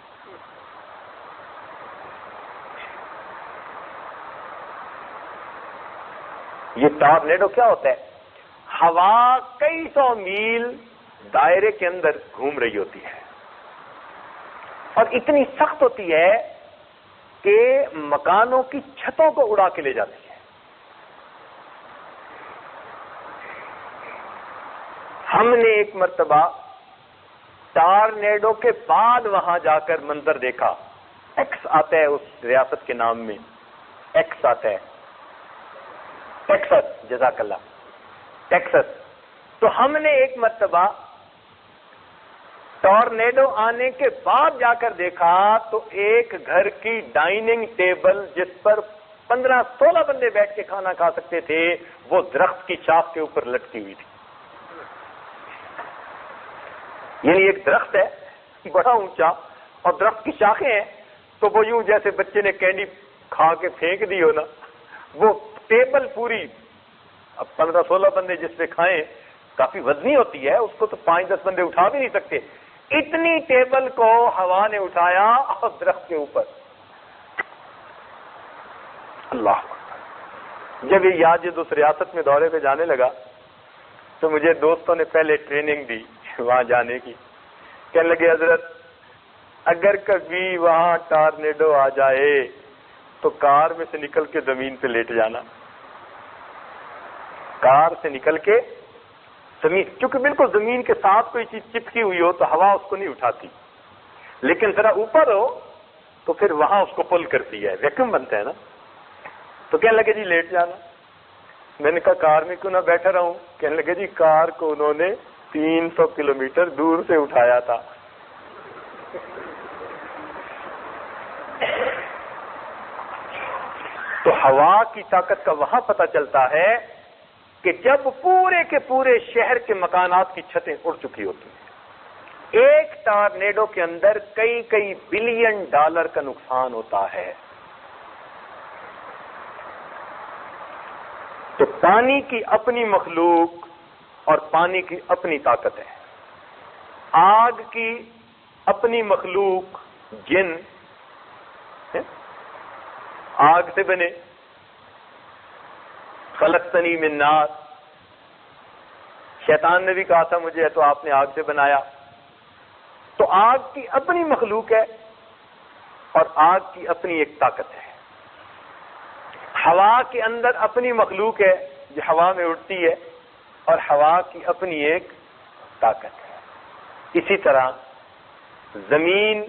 یہ ٹورنیڈو کیا ہوتا ہے؟ ہوا کئی سو میل دائرے کے اندر گھوم رہی ہوتی ہے اور اتنی سخت ہوتی ہے کہ مکانوں کی چھتوں کو اڑا کے لے جاتی ہے۔ ہم نے ایک مرتبہ ٹورنیڈو کے بعد وہاں جا کر منظر دیکھا، ایکس آتا ہے اس ریاست کے نام میں، ایکس آتا ہے، ٹیکسس، جزاک اللہ، ٹیکسس۔ تو ہم نے ایک مرتبہ ٹورنیڈو آنے کے بعد جا کر دیکھا تو ایک گھر کی ڈائننگ ٹیبل جس پر 15-16 بندے بیٹھ کے کھانا کھا سکتے تھے، وہ درخت کی شاخ کے اوپر لٹکی ہوئی تھی۔ یعنی ایک درخت ہے بڑا اونچا اور درخت کی شاخیں ہیں، تو وہ یوں جیسے بچے نے کینڈی کھا کے پھینک دی ہو نا، وہ ٹیبل پوری، اب 15-16 بندے جس پہ کھائیں، کافی وزنی ہوتی ہے، اس کو تو 5-10 بندے اٹھا بھی نہیں سکتے، اتنی ٹیبل کو ہوا نے اٹھایا اور درخت کے اوپر. اللہ. جب یہ یاجد اس ریاست میں دورے پہ جانے لگا تو مجھے دوستوں نے پہلے ٹریننگ دی وہاں جانے کی. کہنے لگے حضرت اگر کبھی وہاں ٹارنیڈو آ جائے تو کار میں سے نکل کے زمین پہ لیٹ جانا. کار سے نکل کے زمین، کیونکہ بالکل زمین کے ساتھ کوئی چیز چپکی ہوئی ہو تو ہوا اس کو نہیں اٹھاتی، لیکن ذرا اوپر ہو تو پھر وہاں اس کو پل کرتی ہے، ویکیوم بنتا ہے نا. تو کہنے لگے جی لیٹ جانا. میں نے کہا کار میں کیوں نہ بیٹھا رہوں؟ کہنے لگے جی کار کو انہوں نے 300 کلومیٹر دور سے اٹھایا تھا. تو ہوا کی طاقت کا وہاں پتہ چلتا ہے کہ جب پورے کے پورے شہر کے مکانات کی چھتیں اڑ چکی ہوتی ہیں، ایک ٹارنیڈو کے اندر کئی کئی بلین ڈالر کا نقصان ہوتا ہے. تو پانی کی اپنی مخلوق اور پانی کی اپنی طاقت ہے. آگ کی اپنی مخلوق جن آگ سے بنے. خلقتنی من نار، شیطان نے بھی کہا تھا مجھے تو آپ نے آگ سے بنایا. تو آگ کی اپنی مخلوق ہے اور آگ کی اپنی ایک طاقت ہے. ہوا کے اندر اپنی مخلوق ہے جو ہوا میں اڑتی ہے اور ہوا کی اپنی ایک طاقت ہے. اسی طرح زمین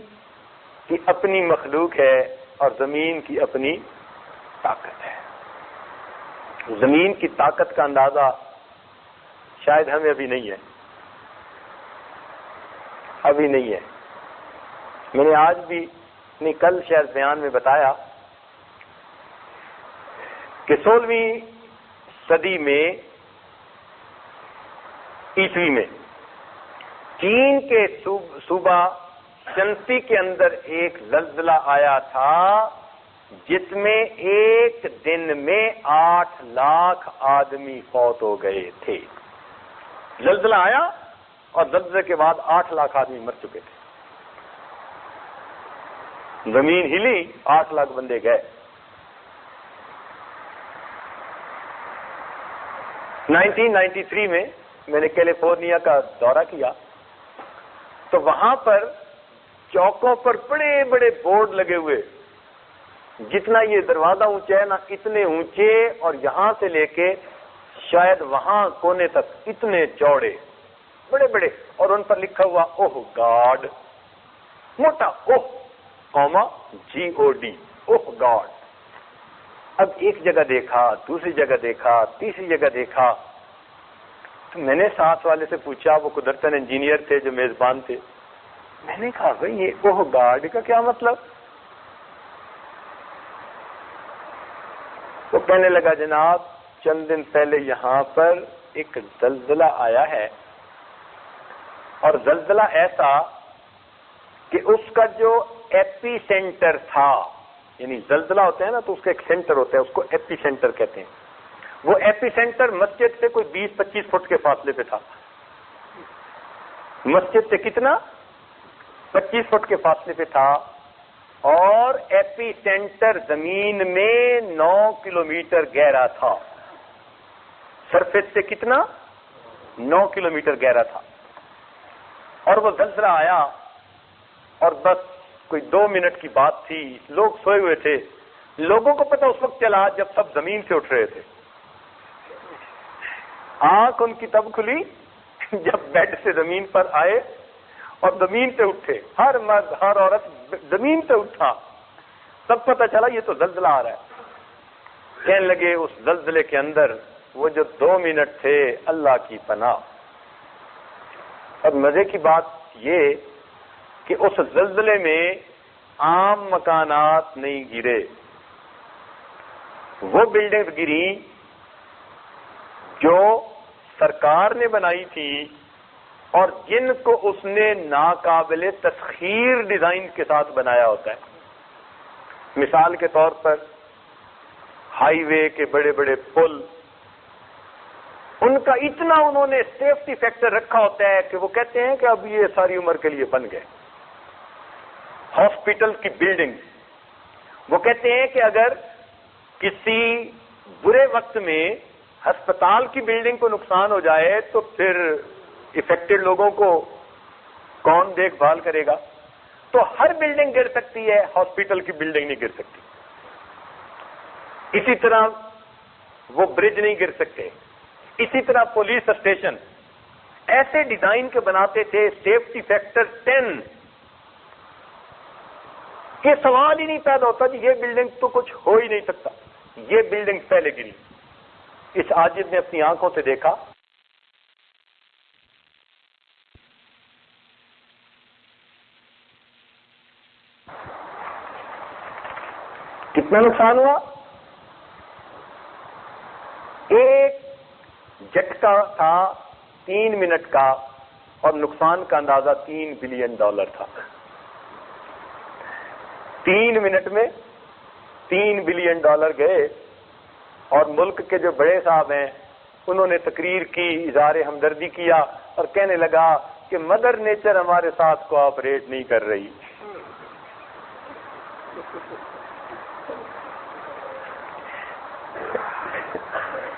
کی اپنی مخلوق ہے اور زمین کی اپنی طاقت ہے. زمین کی طاقت کا اندازہ شاید ہمیں ابھی نہیں ہے، ابھی نہیں ہے. میں نے آج بھی نہیں کل شاید بیان میں بتایا کہ 16ویں صدی میں عیسوی میں چین کے صوبہ شنسی کے اندر ایک زلزلہ آیا تھا جس میں ایک دن میں 8 لاکھ آدمی فوت ہو گئے تھے. زلزلہ آیا اور زلزلے کے بعد 8 لاکھ آدمی مر چکے تھے. زمین ہلی، 8 لاکھ بندے گئے. 1993 میں میں نے کیلیفورنیا کا دورہ کیا تو وہاں پر چوکوں پر بڑے بڑے بورڈ لگے ہوئے، جتنا یہ دروازہ اونچا ہے نا اتنے اونچے، اور یہاں سے لے کے شاید وہاں کونے تک اتنے چوڑے بڑے بڑے، اور ان پر لکھا ہوا اوہ گاڈ، موٹا اوہ قوما GOD، اوہ گاڈ. اب ایک جگہ دیکھا، دوسری جگہ دیکھا، تیسری جگہ دیکھا. تو میں نے ساتھ والے سے پوچھا، وہ قدرتاً انجینئر تھے جو میزبان تھے. میں نے کہا بھائی یہ اوہ گاڈ کا کیا مطلب؟ وہ کہنے لگا جناب چند دن پہلے یہاں پر ایک زلزلہ آیا ہے، اور زلزلہ ایسا کہ اس کا جو ایپی سینٹر تھا، یعنی زلزلہ ہوتا ہے نا تو اس کا ایک سینٹر ہوتا ہے، اس کو ایپی سینٹر کہتے ہیں. وہ ایپی سینٹر مسجد سے کوئی 20-25 فٹ کے فاصلے پہ تھا. مسجد سے کتنا؟ 25 فٹ کے فاصلے پہ تھا. اور ایپی سینٹر زمین میں 9 کلومیٹر گہرا تھا. سرفیس سے کتنا؟ 9 کلومیٹر گہرا تھا. اور وہ زلزلہ آیا اور بس کوئی 2 منٹ کی بات تھی، لوگ سوئے ہوئے تھے. لوگوں کو پتہ اس وقت چلا جب سب زمین سے اٹھ رہے تھے. آنکھ ان کی تب کھلی جب بیڈ سے زمین پر آئے اور زمین سے اٹھے. ہر مرد ہر عورت زمین سے اٹھا، تب پتہ چلا یہ تو زلزلہ آ رہا ہے. کہنے لگے اس زلزلے کے اندر وہ جو 2 منٹ تھے اللہ کی پناہ. اب مزے کی بات یہ کہ اس زلزلے میں عام مکانات نہیں گرے، وہ بلڈنگز گری جو سرکار نے بنائی تھی اور جن کو اس نے ناقابل تسخیر ڈیزائن کے ساتھ بنایا ہوتا ہے. مثال کے طور پر ہائی وے کے بڑے بڑے پل، ان کا اتنا انہوں نے سیفٹی فیکٹر رکھا ہوتا ہے کہ وہ کہتے ہیں کہ اب یہ ساری عمر کے لیے بن گئے. ہاسپٹل کی بلڈنگ، وہ کہتے ہیں کہ اگر کسی برے وقت میں ہسپتال کی بلڈنگ کو نقصان ہو جائے تو پھر افیکٹڈ لوگوں کو کون دیکھ بھال کرے گا؟ تو ہر بلڈنگ گر سکتی ہے، ہاسپٹل کی بلڈنگ نہیں گر سکتی. اسی طرح وہ برج نہیں گر سکتے. اسی طرح پولیس اسٹیشن ایسے ڈیزائن کے بناتے تھے، سیفٹی فیکٹر 10، کہ سوال ہی نہیں پیدا ہوتا کہ یہ بلڈنگ تو کچھ ہو ہی نہیں سکتا، یہ بلڈنگ پہلے گری. اس عاجز نے اپنی آنکھوں سے دیکھا. کتنا نقصان ہوا؟ ایک جھٹکا تھا 3 منٹ کا اور نقصان کا اندازہ $3 بلین تھا. 3 منٹ میں $3 بلین گئے. اور ملک کے جو بڑے صاحب ہیں انہوں نے تقریر کی، اظہار ہمدردی کیا اور کہنے لگا کہ مدر نیچر ہمارے ساتھ کوآپریٹ نہیں کر رہی.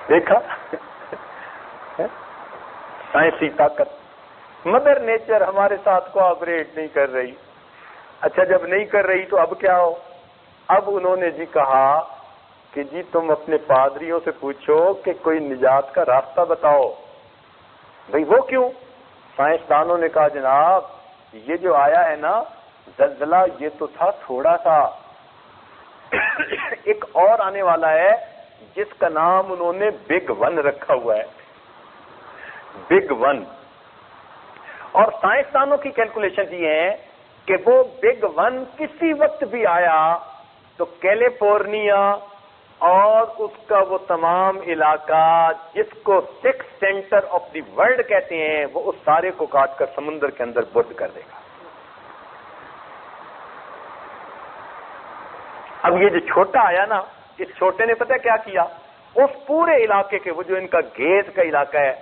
دیکھا سائنسی طاقت، مدر نیچر ہمارے ساتھ کوآپریٹ نہیں کر رہی. اچھا جب نہیں کر رہی تو اب کیا ہو؟ اب انہوں نے جی کہا کہ جی تم اپنے پادریوں سے پوچھو کہ کوئی نجات کا راستہ بتاؤ. بھئی وہ کیوں؟ سائنسدانوں نے کہا جناب یہ جو آیا ہے نا زلزلہ، یہ تو تھا تھوڑا سا، ایک اور آنے والا ہے جس کا نام انہوں نے بگ ون رکھا ہوا ہے، بگ ون. اور سائنسدانوں کی کیلکولیشن یہ ہے کہ وہ بگ ون کسی وقت بھی آیا تو کیلیفورنیا اور اس کا وہ تمام علاقہ جس کو 6 سینٹر آف دی ورلڈ کہتے ہیں، وہ اس سارے کو کاٹ کر سمندر کے اندر برد کر دے گا. اب یہ جو چھوٹا آیا نا، اس چھوٹے نے پتہ کیا کیا؟ اس پورے علاقے کے، وہ جو ان کا گیز کا علاقہ ہے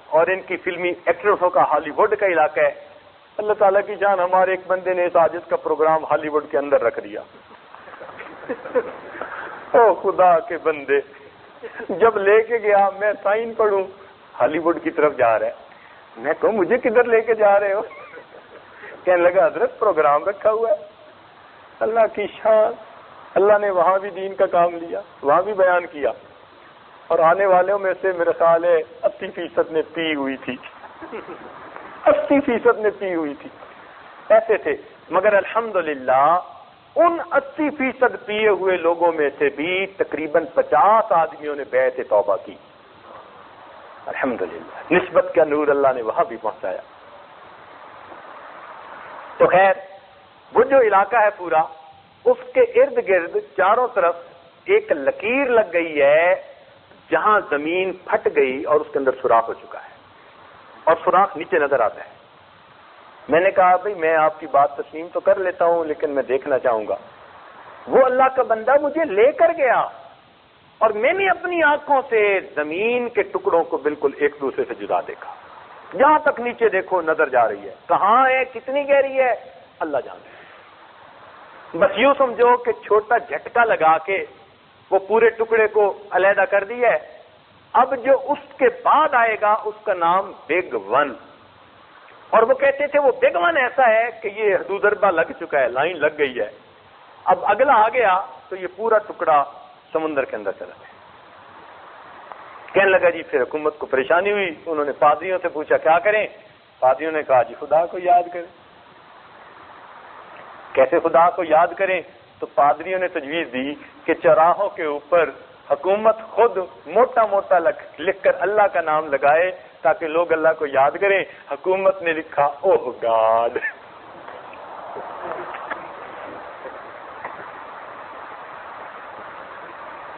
اور ان کی فلمی ایکٹروں کا ہالی ووڈ کا علاقہ ہے، اللہ تعالیٰ کی جان ہمارے ایک بندے نے اس عاجز کا پروگرام ہالی ووڈ کے اندر رکھ دیا. او خدا کے بندے، جب لے کے گیا میں سائن پڑھوں ہالی ووڈ کی طرف جا رہا ہے. میں کہوں مجھے کدھر لے کے جا رہے ہو؟ کہنے لگا حضرت پروگرام رکھا ہوا ہے. اللہ کی شان، اللہ نے وہاں بھی دین کا کام لیا، وہاں بھی بیان کیا. اور آنے والوں میں سے میرا خیال ہے 80% نے پی ہوئی تھی، 80% نے پی ہوئی تھی، ایسے تھے. مگر الحمدللہ ان 80% پیے ہوئے لوگوں میں سے بھی تقریباً 50 آدمیوں نے بیعت توبہ کی. الحمدللہ نسبت کا نور اللہ نے وہاں بھی پہنچایا. تو خیر وہ جو علاقہ ہے پورا، اس کے ارد گرد چاروں طرف ایک لکیر لگ گئی ہے جہاں زمین پھٹ گئی اور اس کے اندر سوراخ ہو چکا ہے اور سوراخ نیچے نظر آتا ہے. میں نے کہا بھئی میں آپ کی بات تسلیم تو کر لیتا ہوں لیکن میں دیکھنا چاہوں گا. وہ اللہ کا بندہ مجھے لے کر گیا اور میں نے اپنی آنکھوں سے زمین کے ٹکڑوں کو بالکل ایک دوسرے سے جدا دیکھا. جہاں تک نیچے دیکھو نظر جا رہی ہے، کہاں ہے کتنی گہری ہے اللہ جانتا ہے. بس یوں سمجھو کہ چھوٹا جھٹکا لگا کے وہ پورے ٹکڑے کو علیحدہ کر دیا ہے. اب جو اس کے بعد آئے گا اس کا نام بگ ون. اور وہ کہتے تھے وہ بگ ون ایسا ہے کہ یہ حدود اربع لگ چکا ہے، لائن لگ گئی ہے. اب اگلا آ گیا تو یہ پورا ٹکڑا سمندر کے اندر چلا گیا. کہنے لگا جی پھر حکومت کو پریشانی ہوئی. انہوں نے پادریوں سے پوچھا کیا کریں؟ پادریوں نے کہا جی خدا کو یاد کریں. کیسے خدا کو یاد کریں؟ تو پادریوں نے تجویز دی کہ چوراہوں کے اوپر حکومت خود موٹا موٹا لکھ کر اللہ کا نام لگائے تاکہ لوگ اللہ کو یاد کریں. حکومت نے لکھا اوہ گاڈ.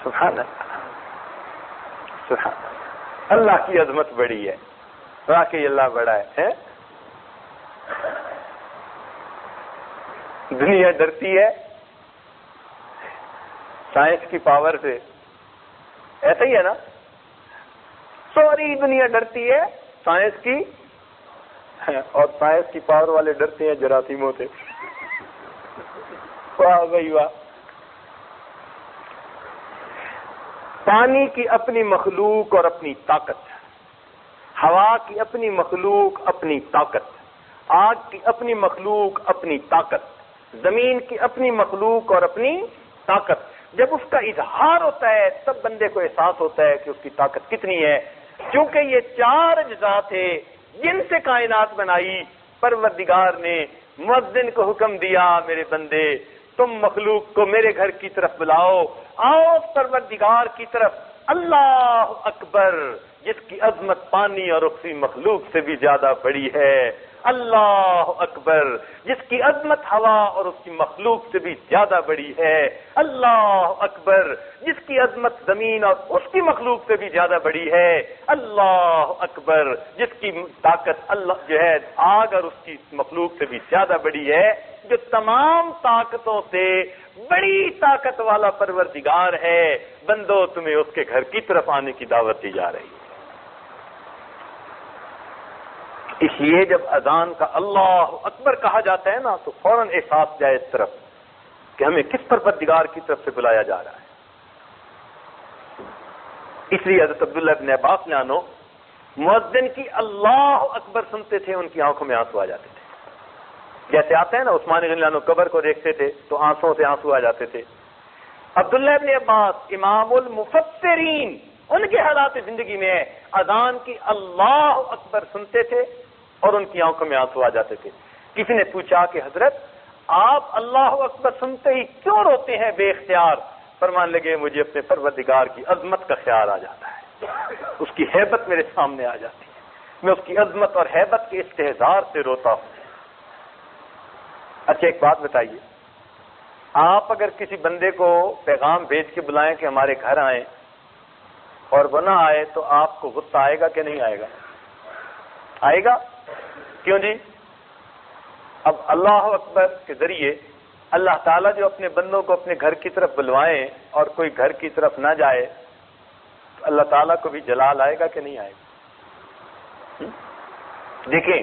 سبحان اللہ، سبحان اللہ کی عظمت بڑی ہے، واقعی اللہ بڑا ہے. دنیا ڈرتی ہے سائنس کی پاور سے. ایسا ہی ہے نا، ساری دنیا ڈرتی ہے سائنس کی، اور سائنس کی پاور والے ڈرتے ہیں جراثیموں سے. واہ بھائی واہ. پانی کی اپنی مخلوق اور اپنی طاقت، ہوا کی اپنی مخلوق اپنی طاقت، آگ کی اپنی مخلوق اپنی طاقت، زمین کی اپنی مخلوق اور اپنی طاقت. جب اس کا اظہار ہوتا ہے تب بندے کو احساس ہوتا ہے کہ اس کی طاقت کتنی ہے. کیونکہ یہ 4 اجزاء تھے جن سے کائنات بنائی. پروردگار نے مؤذن کو حکم دیا، میرے بندے تم مخلوق کو میرے گھر کی طرف بلاؤ، آؤ پروردگار کی طرف. اللہ اکبر، جس کی عظمت پانی اور اسی مخلوق سے بھی زیادہ بڑی ہے. اللہ اکبر، جس کی عظمت ہوا اور اس کی مخلوق سے بھی زیادہ بڑی ہے. اللہ اکبر، جس کی عظمت زمین اور اس کی مخلوق سے بھی زیادہ بڑی ہے. اللہ اکبر، جس کی طاقت اللہ جو ہے آگ اور اس کی مخلوق سے بھی زیادہ بڑی ہے. جو تمام طاقتوں سے بڑی طاقت والا پروردگار ہے. بندو تمہیں اس کے گھر کی طرف آنے کی دعوت دی جا رہی ہے. اس لیے جب اذان کا اللہ اکبر کہا جاتا ہے نا تو فوراً احساس جائے اس طرف کہ ہمیں کس پروردگار کی طرف سے بلایا جا رہا ہے. اس لیے حضرت عبداللہ ابن عباس نے مؤذن کی اللہ اکبر سنتے تھے، ان کی آنکھوں میں آنسو آ جاتے تھے. جیسے آتے ہیں نا عثمان غنی اللہ عنہ قبر کو دیکھتے تھے تو آنسوں سے آنسو آ جاتے تھے. عبداللہ ابن عباس امام المفسرین، ان کے حالات زندگی میں اذان کی اللہ اکبر سنتے تھے اور ان کی آنکھوں میں آنسو آ جاتے تھے. کسی نے پوچھا کہ حضرت آپ اللہ اکبر سنتے ہی کیوں روتے ہیں بے اختیار؟ فرمان لگے مجھے اپنے پروردگار کی عظمت کا خیال آ جاتا ہے، اس کی ہیبت میرے سامنے آ جاتی ہے، میں اس کی عظمت اور ہیبت کے استحضار سے روتا ہوں. اچھا ایک بات بتائیے، آپ اگر کسی بندے کو پیغام بھیج کے بلائیں کہ ہمارے گھر آئیں اور وہ نہ آئے تو آپ کو غصہ آئے گا کہ نہیں آئے گا؟ آئے گا. کیوں جی؟ اب اللہ اکبر کے ذریعے اللہ تعالیٰ جو اپنے بندوں کو اپنے گھر کی طرف بلوائیں اور کوئی گھر کی طرف نہ جائے تو اللہ تعالیٰ کو بھی جلال آئے گا کہ نہیں آئے گا؟ دیکھیں،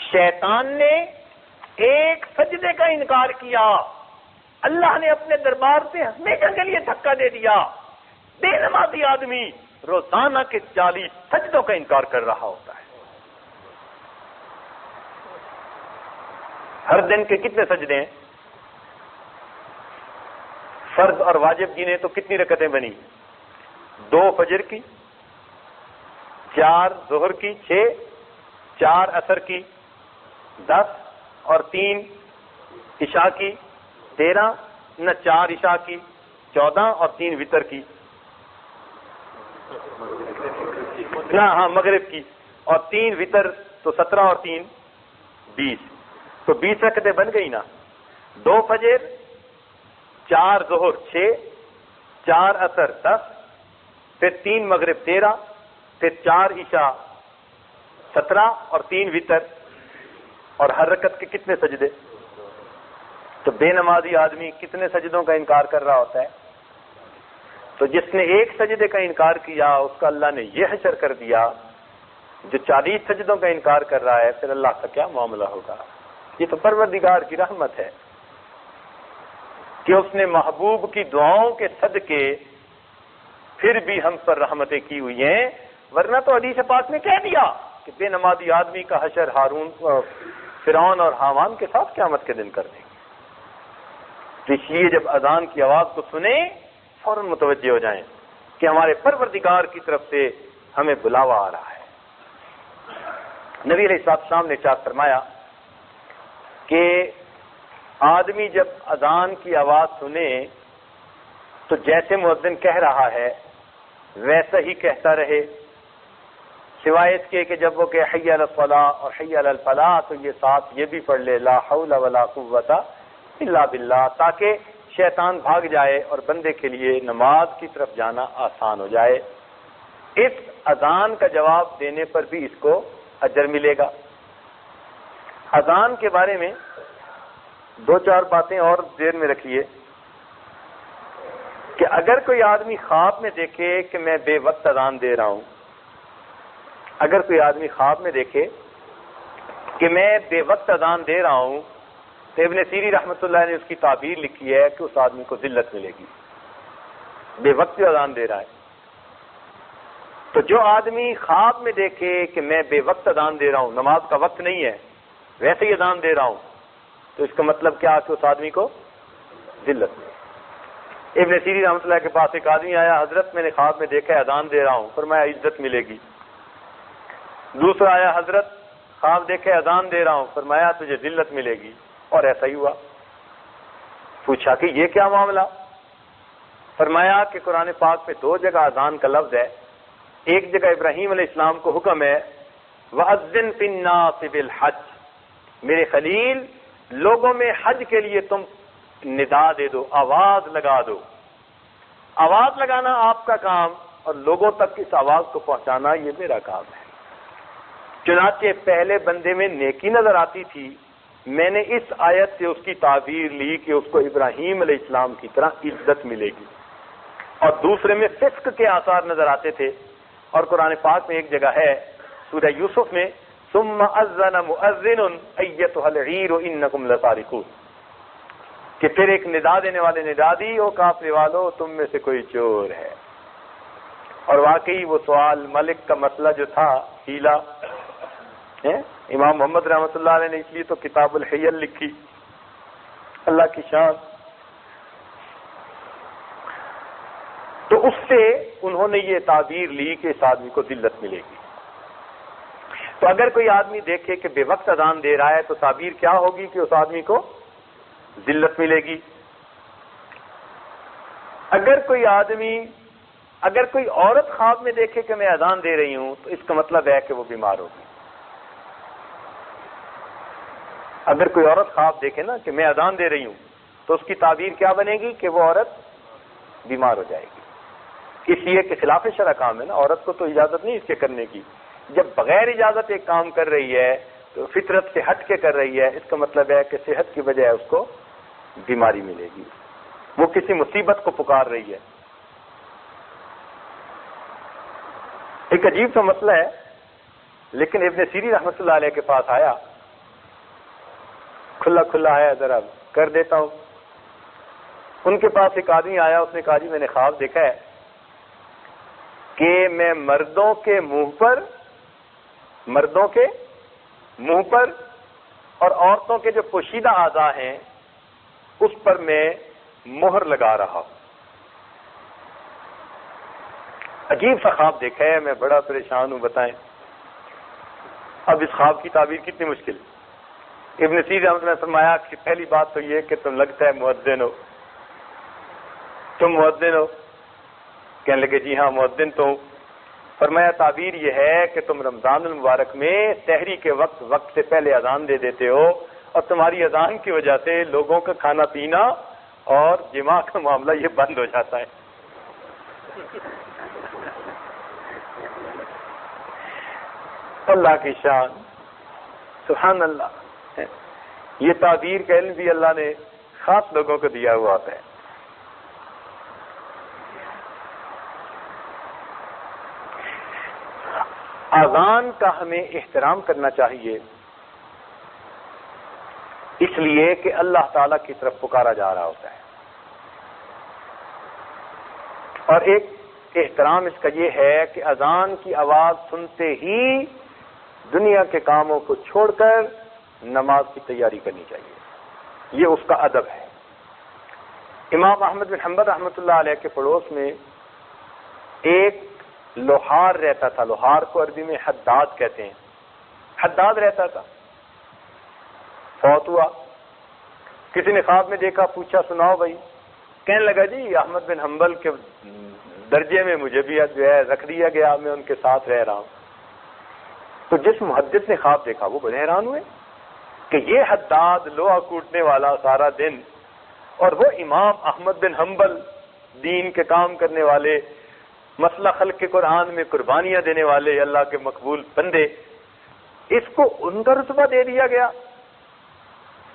شیطان نے ایک سجدے کا انکار کیا، اللہ نے اپنے دربار سے ہمیشہ کے لیے دھکا دے دیا. بے نمازی آدمی روزانہ کے 40 سجدوں کا انکار کر رہا ہوتا ہے. ہر دن کے کتنے سجدے ہیں؟ فرض اور واجب گنے تو کتنی رکعتیں بنی؟ 2 فجر کی، 4 ظہر کی 6، 4 عصر کی 10 اور 3 عشاء کی 13، نہ 4 عشاء کی 14 اور 3 وتر کی، نہ ہاں مغرب کی اور 3 وتر تو 17 اور 3 20، تو 20 رکعتیں بن گئی نا. 2 فجر، 4 ظہر 6، 4 عصر 10، پھر 3 مغرب 13، پھر 4 عشاء 17 اور 3 وتر، اور ہر رکعت کے کتنے سجدے؟ تو بے نمازی آدمی کتنے سجدوں کا انکار کر رہا ہوتا ہے؟ تو جس نے ایک سجدے کا انکار کیا اس کا اللہ نے یہ حشر کر دیا. جو 40 سجدوں کا انکار کر رہا ہے پھر اللہ کا کیا معاملہ ہوگا؟ یہ تو پروردگار کی رحمت ہے کہ اس نے محبوب کی دعاؤں کے صدقے پھر بھی ہم پر رحمتیں کی ہوئی ہیں. ورنہ تو حدیث پاک نے کہہ دیا کہ بے نمازی آدمی کا حشر فرعون اور حامان کے ساتھ قیامت کے دن کر دیں گے. اس لیے جب اذان کی آواز کو سنیں فوراً متوجہ ہو جائیں کہ ہمارے پروردگار کی طرف سے ہمیں بلاوا آ رہا ہے. نبی علیہ السلام نے ارشاد فرمایا کہ آدمی جب اذان کی آواز سنے تو جیسے مؤذن کہہ رہا ہے ویسا ہی کہتا رہے، سوائے اس کے کہ جب وہ کہ حی علی الصلاۃ اور حی علی الفلاح تو یہ ساتھ یہ بھی پڑھ لے لا حول ولا قوت الا باللہ، تاکہ شیطان بھاگ جائے اور بندے کے لیے نماز کی طرف جانا آسان ہو جائے. اس اذان کا جواب دینے پر بھی اس کو اجر ملے گا. اذان کے بارے میں 2-4 باتیں اور ذہن میں رکھیے کہ اگر کوئی آدمی خواب میں دیکھے کہ میں بے وقت اذان دے رہا ہوں اگر کوئی آدمی خواب میں دیکھے کہ میں بے وقت اذان دے رہا ہوں تو ابن سیری رحمۃ اللہ نے اس کی تعبیر لکھی ہے کہ اس آدمی کو ذلت ملے گی، بے وقت جو اذان دے رہا ہے۔ تو جو آدمی خواب میں دیکھے کہ میں بے وقت اذان دے رہا ہوں، نماز کا وقت نہیں ہے، ویسے ہی اذان دے رہا ہوں، تو اس کا مطلب کیا کہ اس آدمی کو ذلت ملے۔ ابن سیری رحمۃ اللہ کے پاس ایک آدمی آیا، حضرت میں نے خواب میں دیکھا ہے اذان دے رہا ہوں، فرمایا عزت ملے گی۔ دوسرا آیا، حضرت خواب دیکھے اذان دے رہا ہوں، فرمایا تجھے ذلت ملے گی، اور ایسا ہی ہوا۔ پوچھا کہ یہ کیا معاملہ؟ فرمایا کہ قرآن پاک میں 2 جگہ اذان کا لفظ ہے، ایک جگہ ابراہیم علیہ السلام کو حکم ہے وَأَذِّن فِي النَّاسِ بِالْحَجِّ، میرے خلیل لوگوں میں حج کے لیے تم ندا دے دو، آواز لگا دو۔ آواز لگانا آپ کا کام اور لوگوں تک اس آواز کو پہنچانا یہ میرا کام ہے۔ چنانچہ پہلے بندے میں نیکی نظر آتی تھی، میں نے اس آیت سے اس کی تعبیر لی کہ اس کو ابراہیم علیہ السلام کی طرح عزت ملے گی، اور دوسرے میں فسق کے آثار نظر آتے تھے۔ اور قرآن پاک میں ایک جگہ ہے سورہ یوسف میں ثم اذن مؤذن ایتها العیر انکم لسارقون، کہ پھر ایک ندا دینے والے ندا دی، او کافر والو تم میں سے کوئی چور ہے۔ اور واقعی وہ سوال ملک کا مسئلہ جو تھا ہیلا، امام محمد رحمۃ اللہ علیہ نے اس لیے تو کتاب الحیل لکھی، اللہ کی شان۔ تو اس سے انہوں نے یہ تعبیر لی کہ اس آدمی کو ذلت ملے گی۔ تو اگر کوئی آدمی دیکھے کہ بے وقت اذان دے رہا ہے تو تعبیر کیا ہوگی کہ اس آدمی کو ذلت ملے گی۔ اگر کوئی عورت خواب میں دیکھے کہ میں اذان دے رہی ہوں تو اس کا مطلب ہے کہ وہ بیمار ہوگی۔ اگر کوئی عورت خواب دیکھے نا کہ میں اذان دے رہی ہوں تو اس کی تعبیر کیا بنے گی کہ وہ عورت بیمار ہو جائے گی۔ اس لیے کہ خلاف شرع کام ہے نا، عورت کو تو اجازت نہیں اس کے کرنے کی۔ جب بغیر اجازت ایک کام کر رہی ہے تو فطرت سے ہٹ کے کر رہی ہے، اس کا مطلب ہے کہ صحت کی وجہ اس کو بیماری ملے گی، وہ کسی مصیبت کو پکار رہی ہے۔ ایک عجیب سا مسئلہ ہے، لیکن ابن سیری رحمۃ اللہ علیہ کے پاس آیا، کھلا ہے، ذرا کر دیتا ہوں۔ ان کے پاس ایک آدمی آیا، اس نے کہا جی میں نے خواب دیکھا ہے کہ میں مردوں کے منہ پر اور عورتوں کے جو پوشیدہ اعضاء ہیں اس پر میں مہر لگا رہا ہوں۔ عجیب سا خواب دیکھا ہے، میں بڑا پریشان ہوں، بتائیں اب اس خواب کی تعبیر کتنی مشکل۔ ابن سیری رحمۃ اللہ نے فرمایا کہ پہلی بات تو یہ کہ تم لگتا ہے مؤذن ہو، تم مؤذن ہو؟ کہنے لگے جی ہاں مؤذن تو ہوں۔ فرمایا تعبیر یہ ہے کہ تم رمضان المبارک میں سحری کے وقت سے پہلے اذان دے دیتے ہو، اور تمہاری اذان کی وجہ سے لوگوں کا کھانا پینا اور جماع کا معاملہ یہ بند ہو جاتا ہے۔ اللہ کی شان، سبحان اللہ۔ یہ تعبیر کا علم بھی اللہ نے خاص لوگوں کو دیا ہوا ہے۔ اذان کا ہمیں احترام کرنا چاہیے، اس لیے کہ اللہ تعالیٰ کی طرف پکارا جا رہا ہوتا ہے، اور ایک احترام اس کا یہ ہے کہ اذان کی آواز سنتے ہی دنیا کے کاموں کو چھوڑ کر نماز کی تیاری کرنی چاہیے، یہ اس کا ادب ہے۔ امام احمد بن حنبل رحمۃ اللہ علیہ کے پڑوس میں ایک لوہار رہتا تھا، لوہار کو عربی میں حداد کہتے ہیں، حداد رہتا تھا، فوت ہوا۔ کسی نے خواب میں دیکھا، پوچھا سناؤ بھائی، کہنے لگا جی احمد بن حنبل کے درجے میں مجھے بھی جو ہے رکھ دیا گیا، میں ان کے ساتھ رہ رہا ہوں۔ تو جس محدث نے خواب دیکھا وہ بڑے حیران ہوئے کہ یہ حداد لوہا کوٹنے والا سارا دن، اور وہ امام احمد بن حنبل دین کے کام کرنے والے، مسئلہ خلق کے قرآن میں قربانیاں دینے والے اللہ کے مقبول بندے، اس کو ان کا رتبہ دے دیا گیا۔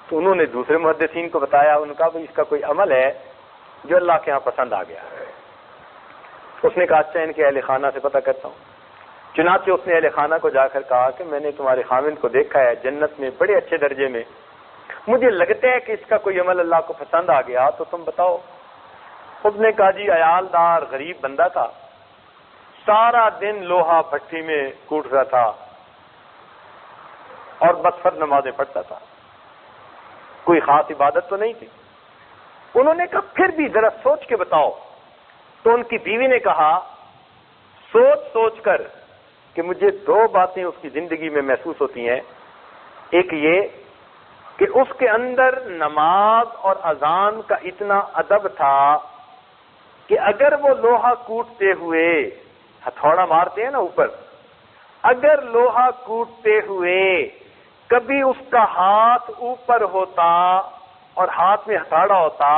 تو انہوں نے دوسرے محدثین کو بتایا، ان کا بھی اس کا کوئی عمل ہے جو اللہ کے ہاں پسند آ گیا۔ اس نے کہا اچھا ان کے اہل خانہ سے پتہ کرتا ہوں۔ چنانچہ اس نے اہل خانہ کو جا کر کہا کہ میں نے تمہارے خاوند کو دیکھا ہے جنت میں بڑے اچھے درجے میں، مجھے لگتا ہے کہ اس کا کوئی عمل اللہ کو پسند آ گیا، تو تم بتاؤ۔ اس نے کہا جی عیالدار غریب بندہ تھا، سارا دن لوہا بھٹی میں کوٹ رہا تھا اور بس فرض نمازیں پڑھتا تھا، کوئی خاص عبادت تو نہیں تھی۔ انہوں نے کہا پھر بھی ذرا سوچ کے بتاؤ۔ تو ان کی بیوی نے کہا سوچ کر کہ مجھے دو باتیں اس کی زندگی میں محسوس ہوتی ہیں، ایک یہ کہ اس کے اندر نماز اور اذان کا اتنا ادب تھا کہ اگر وہ لوہا کوٹتے ہوئے ہتھوڑا مارتے ہیں نا اوپر، اگر لوہا کوٹتے ہوئے کبھی اس کا ہاتھ اوپر ہوتا اور ہاتھ میں ہتھوڑا ہوتا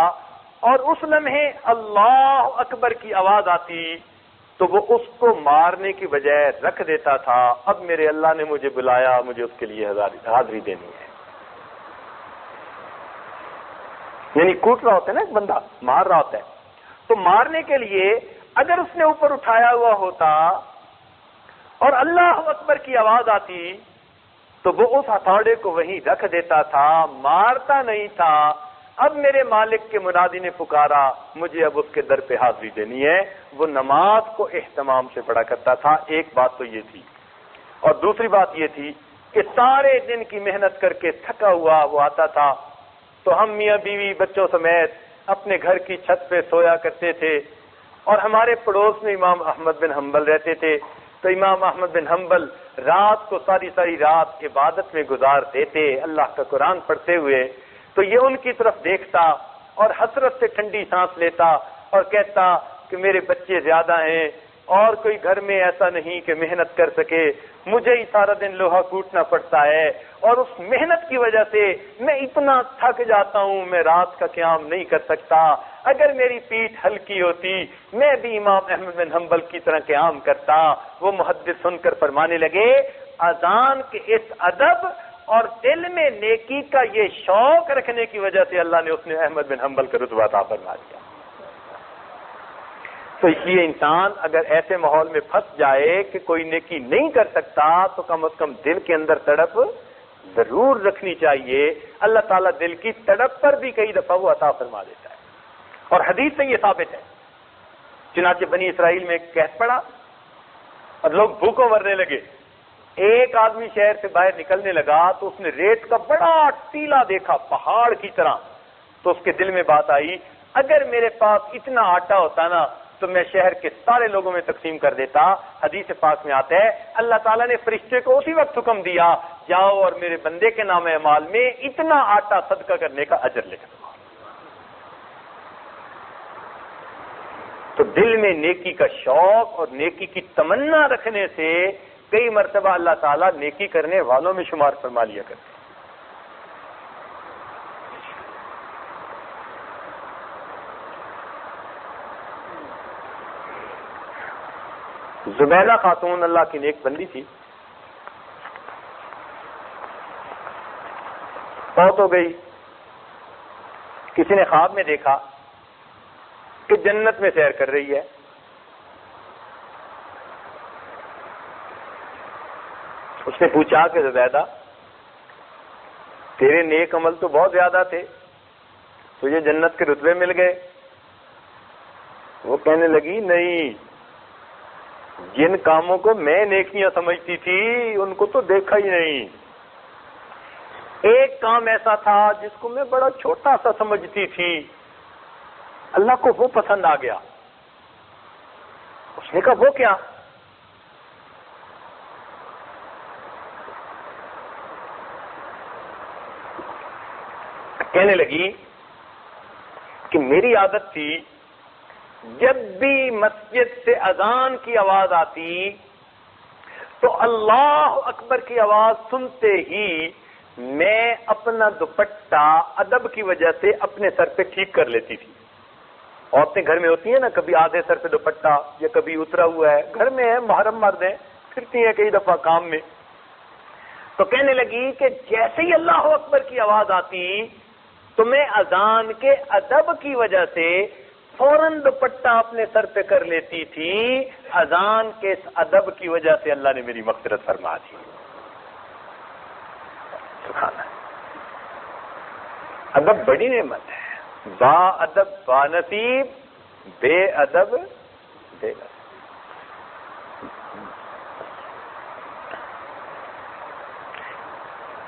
اور اس لمحے اللہ اکبر کی آواز آتی تو وہ اس کو مارنے کی بجائے رکھ دیتا تھا، اب میرے اللہ نے مجھے بلایا، مجھے اس کے لیے حاضری دینی ہے۔ یعنی کوٹ رہا ہوتا ہے نا ایک بندہ، مار رہا ہوتا ہے، تو مارنے کے لیے اگر اس نے اوپر اٹھایا ہوا ہوتا اور اللہ اکبر کی آواز آتی تو وہ اس ہتھوڑے کو وہیں رکھ دیتا تھا، مارتا نہیں تھا۔ اب میرے مالک کے منادی نے پکارا، مجھے اب اس کے در پہ حاضری دینی ہے۔ وہ نماز کو اہتمام سے پڑھا کرتا تھا، ایک بات تو یہ تھی، اور دوسری بات یہ تھی کہ سارے دن کی محنت کر کے تھکا ہوا وہ آتا تھا تو ہم میاں بیوی بچوں سمیت اپنے گھر کی چھت پہ سویا کرتے تھے، اور ہمارے پڑوس میں امام احمد بن حنبل رہتے تھے، تو امام احمد بن حنبل رات کو ساری رات عبادت میں گزارتے تھے اللہ کا قرآن پڑھتے ہوئے، تو یہ ان کی طرف دیکھتا اور حسرت سے ٹھنڈی سانس لیتا اور کہتا کہ میرے بچے زیادہ ہیں اور کوئی گھر میں ایسا نہیں کہ محنت کر سکے، مجھے ہی سارا دن لوہا کوٹنا پڑتا ہے، اور اس محنت کی وجہ سے میں اتنا تھک جاتا ہوں، میں رات کا قیام نہیں کر سکتا، اگر میری پیٹھ ہلکی ہوتی میں بھی امام احمد بن حنبل کی طرح قیام کرتا۔ وہ محدث سن کر فرمانے لگے اذان کے اس ادب اور دل میں نیکی کا یہ شوق رکھنے کی وجہ سے اللہ نے اس نے احمد بن حنبل کا رتبہ عطا فرما دیا۔ تو اس لیے انسان اگر ایسے ماحول میں پھنس جائے کہ کوئی نیکی نہیں کر سکتا تو کم از کم دل کے اندر تڑپ ضرور رکھنی چاہیے۔ اللہ تعالیٰ دل کی تڑپ پر بھی کئی دفعہ وہ عطا فرما دیتا ہے، اور حدیث سے یہ ثابت ہے۔ چنانچہ بنی اسرائیل میں ایک قحط پڑا اور لوگ بھوکوں مرنے لگے، ایک آدمی شہر سے باہر نکلنے لگا تو اس نے ریت کا بڑا ٹیلا دیکھا پہاڑ کی طرح، تو اس کے دل میں بات آئی اگر میرے پاس اتنا آٹا ہوتا نا تو میں شہر کے سارے لوگوں میں تقسیم کر دیتا۔ حدیث پاک میں آتا ہے اللہ تعالیٰ نے فرشتے کو اسی وقت حکم دیا جاؤ اور میرے بندے کے نام اعمال میں اتنا آٹا صدقہ کرنے کا اجر لکھ دو۔ تو دل میں نیکی کا شوق اور نیکی کی تمنا رکھنے سے کئی مرتبہ اللہ تعالیٰ نیکی کرنے والوں میں شمار فرما لیا کرتے ہیں۔ زبیدہ خاتون اللہ کی نیک بندی تھی، فوت ہو گئی۔ کسی نے خواب میں دیکھا کہ جنت میں سیر کر رہی ہے، اس نے پوچھا کہ زبیدہ تیرے نیک عمل تو بہت زیادہ تھے، تجھے جنت کے رتبے مل گئے؟ وہ کہنے لگی نہیں، جن کاموں کو میں نیکیاں سمجھتی تھی ان کو تو دیکھا ہی نہیں۔ ایک کام ایسا تھا جس کو میں بڑا چھوٹا سا سمجھتی تھی، اللہ کو وہ پسند آ گیا۔ اس نے کہا وہ کیا؟ کہنے لگی کہ میری عادت تھی جب بھی مسجد سے اذان کی آواز آتی تو اللہ اکبر کی آواز سنتے ہی میں اپنا دوپٹہ ادب کی وجہ سے اپنے سر پہ ٹھیک کر لیتی تھی۔ عورتیں گھر میں ہوتی ہیں نا، کبھی آدھے سر پہ دوپٹہ یا کبھی اترا ہوا ہے، گھر میں ہے، محرم مرد ہیں، پھرتی ہیں کئی دفعہ کام میں۔ تو کہنے لگی کہ جیسے ہی اللہ اکبر کی آواز آتی تو میں اذان کے ادب کی وجہ سے فوراً دوپٹہ اپنے سر پہ کر لیتی تھی. اذان کے اس ادب کی وجہ سے اللہ نے میری مغفرت فرما دی. سبحان اللہ. ادب بڑی نعمت ہے. با ادب با نصیب، بے ادب بے نصیب.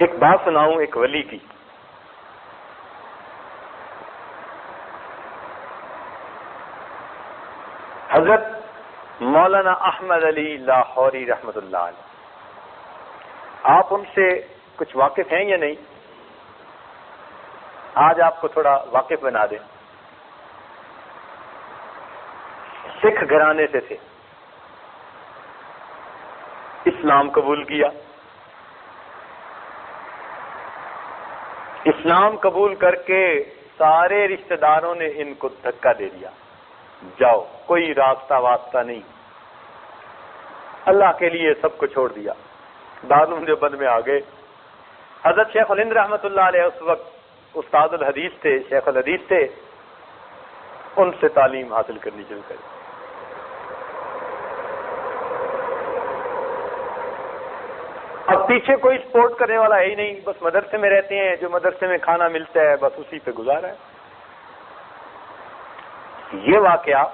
ایک بات سناؤں ایک ولی کی. حضرت مولانا احمد علی لاہوری رحمت اللہ علیہ. آپ ان سے کچھ واقف ہیں یا نہیں؟ آج آپ کو تھوڑا واقف بنا دیں. سکھ گھرانے سے تھے، اسلام قبول کیا. اسلام قبول کر کے سارے رشتہ داروں نے ان کو دھکا دے دیا، جاؤ کوئی راستہ واسطہ نہیں. اللہ کے لیے سب کو چھوڑ دیا. دارالعلوم دیوبند میں آ گئے. حضرت شیخ الہند رحمۃ اللہ علیہ اس وقت استاد الحدیث تھے، شیخ الحدیث تھے. ان سے تعلیم حاصل کرنی شروع کری. اب پیچھے کوئی سپورٹ کرنے والا ہے ہی نہیں، بس مدرسے میں رہتے ہیں، جو مدرسے میں کھانا ملتا ہے بس اسی پہ گزارا ہے. یہ واقعہ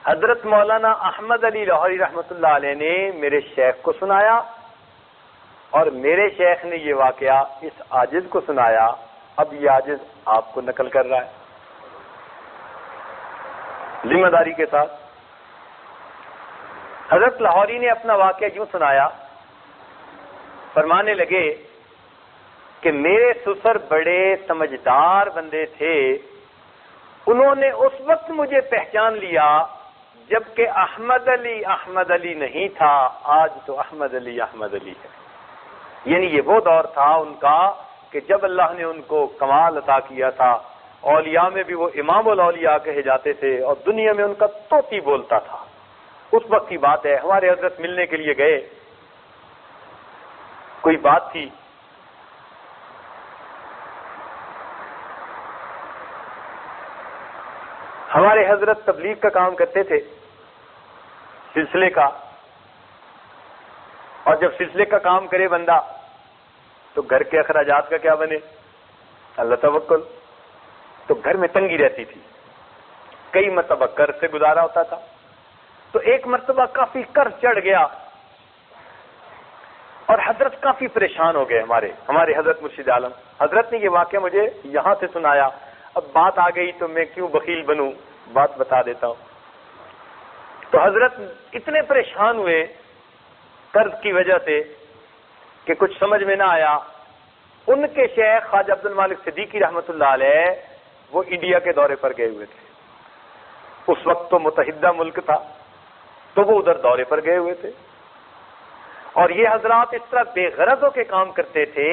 حضرت مولانا احمد علی لاہوری رحمۃ اللہ علیہ نے میرے شیخ کو سنایا، اور میرے شیخ نے یہ واقعہ اس عاجز کو سنایا. اب یہ عاجز آپ کو نقل کر رہا ہے ذمہ داری کے ساتھ. حضرت لاہوری نے اپنا واقعہ یوں سنایا، فرمانے لگے کہ میرے سسر بڑے سمجھدار بندے تھے. انہوں نے اس وقت مجھے پہچان لیا جبکہ احمد علی نہیں تھا. آج تو احمد علی ہے. یعنی یہ وہ دور تھا ان کا کہ جب اللہ نے ان کو کمال عطا کیا تھا. اولیاء میں بھی وہ امام الاولیاء کہے جاتے تھے، اور دنیا میں ان کا طوطی بولتا تھا. اس وقت کی بات ہے. ہمارے حضرت ملنے کے لیے گئے، کوئی بات تھی. ہمارے حضرت تبلیغ کا کام کرتے تھے، سلسلے کا. اور جب سلسلے کا کام کرے بندہ تو گھر کے اخراجات کا کیا بنے؟ اللہ توکل. تو گھر میں تنگی رہتی تھی. کئی مرتبہ قرض سے گزارا ہوتا تھا. تو ایک مرتبہ کافی قرض چڑھ گیا اور حضرت کافی پریشان ہو گئے. ہمارے حضرت مرشد عالم حضرت نے یہ واقعہ مجھے یہاں سے سنایا. اب بات آ گئی تو میں کیوں بخیل بنوں، بات بتا دیتا ہوں. تو حضرت اتنے پریشان ہوئے قرض کی وجہ سے کہ کچھ سمجھ میں نہ آیا. ان کے شیخ خواجہ عبد المالک صدیقی رحمۃ اللہ علیہ وہ انڈیا کے دورے پر گئے ہوئے تھے. اس وقت تو متحدہ ملک تھا، تو وہ ادھر دورے پر گئے ہوئے تھے. اور یہ حضرات اس طرح بے غرض ہو کے کام کرتے تھے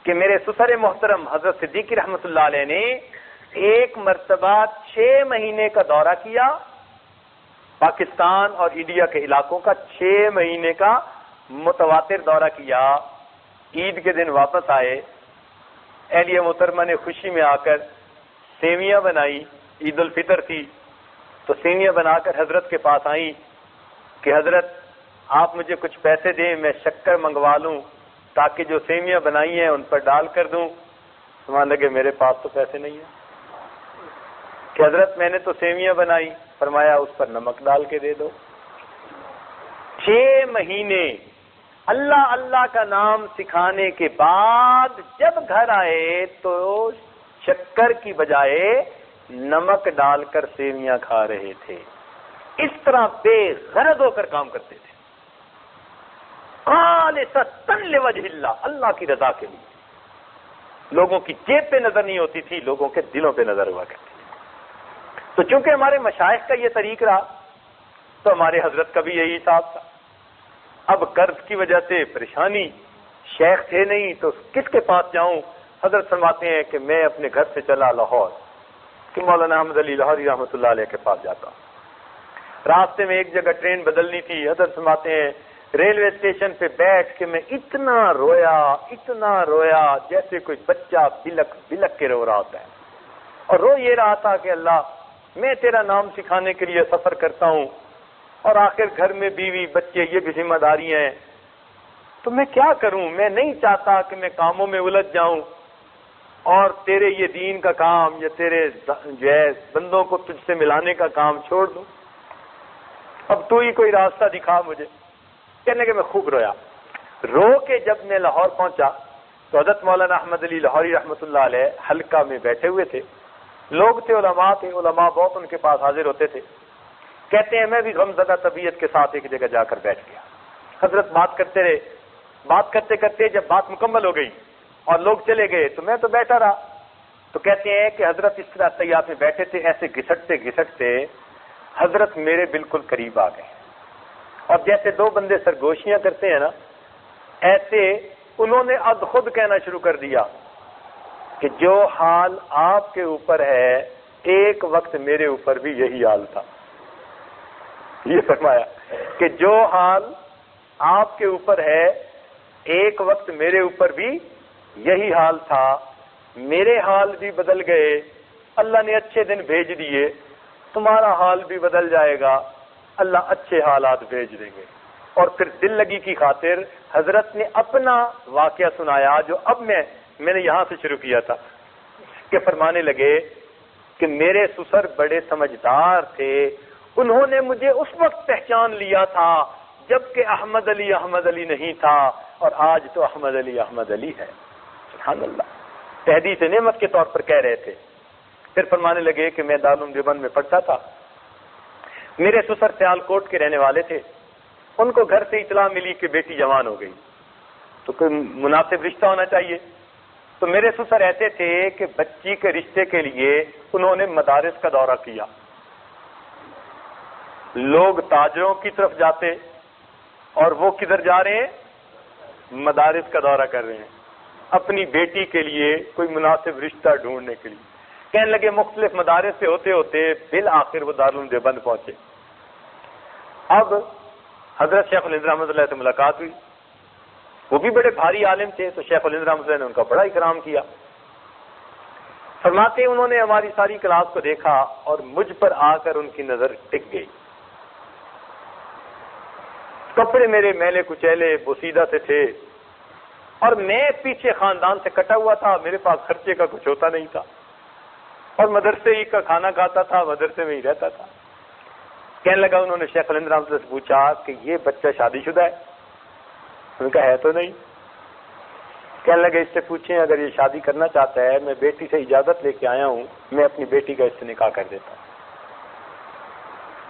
کہ میرے سسر محترم حضرت صدیقی رحمۃ اللہ علیہ نے ایک مرتبہ 6 مہینے کا دورہ کیا، پاکستان اور انڈیا کے علاقوں کا 6 مہینے کا متواتر دورہ کیا. عید کے دن واپس آئے. اہلیہ محترمہ نے خوشی میں آ کر سیویاں بنائی. عید الفطر تھی تو سیویاں بنا کر حضرت کے پاس آئیں کہ حضرت آپ مجھے کچھ پیسے دیں، میں شکر منگوا لوں تاکہ جو سیویاں بنائی ہیں ان پر ڈال کر دوں. سمان لگے میرے پاس تو پیسے نہیں ہیں. کہ حضرت میں نے تو سیویاں بنائی. فرمایا اس پر نمک ڈال کے دے دو. 6 مہینے اللہ اللہ کا نام سکھانے کے بعد جب گھر آئے تو شکر کی بجائے نمک ڈال کر سیویاں کھا رہے تھے. اس طرح بے غرض ہو کر کام کرتے تھے، خالصتاً لوجہ اللہ، اللہ کی رضا کے لیے. لوگوں کی جیب پہ نظر نہیں ہوتی تھی، لوگوں کے دلوں پہ نظر ہوا کرتی تھی. تو چونکہ ہمارے مشائخ کا یہ طریق رہا تو ہمارے حضرت کا بھی یہی حساب تھا. اب قرض کی وجہ سے پریشانی، شیخ تھے نہیں تو کس کے پاس جاؤں. حضرت فرماتے ہیں کہ میں اپنے گھر سے چلا لاہور کہ مولانا احمد علی لاہوری رحمۃ اللہ علیہ کے پاس جاتا. راستے میں ایک جگہ ٹرین بدلنی تھی. حضرت فرماتے ہیں ریلوے اسٹیشن پہ بیٹھ کے میں اتنا رویا جیسے کوئی بچہ بلک بلک کے رو رہا ہوتا ہے. اور رو یہ رہا تھا کہ اللہ میں تیرا نام سکھانے کے لیے سفر کرتا ہوں اور آخر گھر میں بیوی بچے یہ بھی ذمہ داریاں ہیں، تو میں کیا کروں؟ میں نہیں چاہتا کہ میں کاموں میں الجھ جاؤں اور تیرے یہ دین کا کام یا تیرے جو ہے بندوں کو تجھ سے ملانے کا کام چھوڑ دوں، اب تو ہی کوئی راستہ دکھا مجھے۔ کہنے کہ میں خوب رویا۔ رو کے جب میں لاہور پہنچا تو حضرت مولانا احمد علی لاہوری رحمۃ اللہ علیہ حلقہ میں بیٹھے ہوئے تھے، لوگ تھے، علماء تھے، علماء بہت ان کے پاس حاضر ہوتے تھے۔ کہتے ہیں میں بھی غمزدہ طبیعت کے ساتھ ایک جگہ جا کر بیٹھ گیا۔ حضرت بات کرتے رہے، بات کرتے کرتے جب بات مکمل ہو گئی اور لوگ چلے گئے تو میں تو بیٹھا رہا۔ تو کہتے ہیں کہ حضرت اس طرح طیات میں بیٹھے تھے، ایسے گھسٹتے گھسٹتے حضرت میرے بالکل قریب آ گئے، اور جیسے دو بندے سرگوشیاں کرتے ہیں نا، ایسے انہوں نے اد خود کہنا شروع کر دیا کہ جو حال آپ کے اوپر ہے ایک وقت میرے اوپر بھی یہی حال تھا۔ یہ فرمایا کہ جو حال آپ کے اوپر ہے ایک وقت میرے اوپر بھی یہی حال تھا، میرے حال بھی بدل گئے، اللہ نے اچھے دن بھیج دیے، تمہارا حال بھی بدل جائے گا، اللہ اچھے حالات بھیج دیں گے۔ اور پھر دل لگی کی خاطر حضرت نے اپنا واقعہ سنایا جو اب میں نے یہاں سے شروع کیا تھا، کہ فرمانے لگے کہ میرے سسر بڑے سمجھدار تھے، انہوں نے مجھے اس وقت پہچان لیا تھا جبکہ احمد علی نہیں تھا، اور آج تو احمد علی ہے۔ سبحان اللہ، تحدیث نعمت کے طور پر کہہ رہے تھے۔ پھر فرمانے لگے کہ میں دارالعلوم دیوبند میں پڑھتا تھا، میرے سسر سیال کوٹ کے رہنے والے تھے، ان کو گھر سے اطلاع ملی کہ بیٹی جوان ہو گئی، تو کوئی مناسب رشتہ ہونا چاہیے۔ تو میرے سسر ایسے تھے کہ بچی کے رشتے کے لیے انہوں نے مدارس کا دورہ کیا، لوگ تاجروں کی طرف جاتے اور وہ کدھر جا رہے ہیں؟ مدارس کا دورہ کر رہے ہیں اپنی بیٹی کے لیے کوئی مناسب رشتہ ڈھونڈنے کے لیے۔ کہنے لگے مختلف مدارس سے ہوتے ہوتے بالآخر وہ دارالعلوم دیوبند پہنچے۔ اب حضرت شیخ الہند رحمۃ اللہ سے ملاقات ہوئی، وہ بھی بڑے بھاری عالم تھے، تو شیخ الہند رحمۃ اللہ نے ان کا بڑا اکرام کیا۔ فرماتے ہیں انہوں نے ہماری ساری کلاس کو دیکھا اور مجھ پر آ کر ان کی نظر ٹک گئی۔ کپڑے میرے میلے کچیلے بوسیدہ سے تھے، اور میں پیچھے خاندان سے کٹا ہوا تھا، میرے پاس خرچے کا کچھ ہوتا نہیں تھا، اور مدرسے ہی کا کھانا کھاتا تھا، مدرسے میں ہی رہتا تھا۔ کہنے لگا انہوں نے شیخ الہند رحمۃ اللہ سے پوچھا کہ یہ بچہ شادی شدہ ہے؟ ان کا ہے تو نہیں۔ کہنے لگے اس سے پوچھیں اگر یہ شادی کرنا چاہتا ہے، میں بیٹی سے اجازت لے کے آیا ہوں، میں اپنی بیٹی کا اس سے نکاح کر دیتا ہوں۔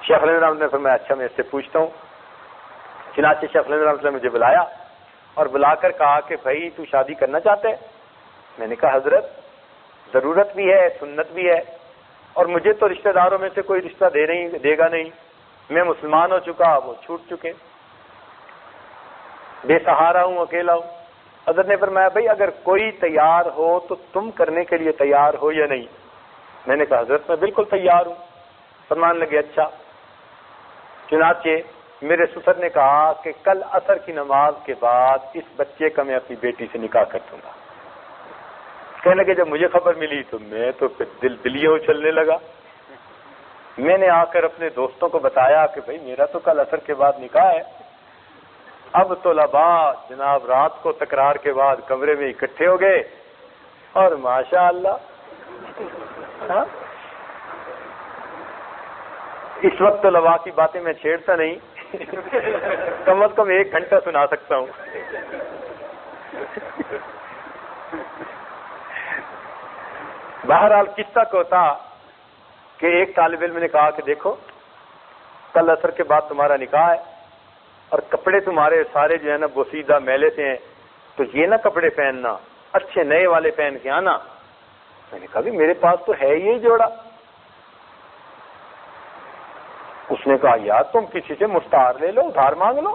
شیخ الہند رحمۃ اللہ نے فرمایا اچھا میں اس سے پوچھتا ہوں۔ چنانچہ شیخ الہند رحمۃ اللہ نے مجھے بلایا اور بلا کر کہا کہ بھائی تو شادی کرنا چاہتا ہے؟ میں نے کہا حضرت ضرورت بھی ہے، سنت بھی ہے، اور مجھے تو رشتہ داروں میں سے کوئی رشتہ دے گا نہیں، میں مسلمان ہو چکا، وہ چھوٹ چکے، بے سہارا ہوں، اکیلا ہوں۔ حضرت نے فرمایا بھائی اگر کوئی تیار ہو تو تم کرنے کے لیے تیار ہو یا نہیں؟ میں نے کہا حضرت میں بالکل تیار ہوں۔ فرمان لگے اچھا۔ چنانچہ میرے سسر نے کہا کہ کل عصر کی نماز کے بعد اس بچے کا میں اپنی بیٹی سے نکاح کر دوں گا۔ کہنے لگے جب مجھے خبر ملی تو میں تو پھر دلیاں اچھلنے لگا۔ میں نے آ کر اپنے دوستوں کو بتایا کہ بھائی میرا تو کل عصر کے بعد نکاح ہے۔ اب طلباء جناب رات کو تکرار کے بعد کمرے میں اکٹھے ہو گئے، اور ماشاء اللہ اس وقت طلباء کی باتیں میں چھیڑتا نہیں، کم از کم 1 گھنٹہ سنا سکتا ہوں۔ بہرحال قصہ کو تھا کہ ایک طالب علم نے کہا کہ دیکھو کل عصر کے بعد تمہارا نکاح ہے، اور کپڑے تمہارے سارے جو ہے نا بوسیدہ میلے سے ہیں، تو یہ نہ کپڑے پہننا، اچھے نئے والے پہن کے آنا۔ میں نے کہا بھی میرے پاس تو ہے یہ جوڑا۔ اس نے کہا یار تم کسی سے مستعار لے لو، ادھار مانگ لو،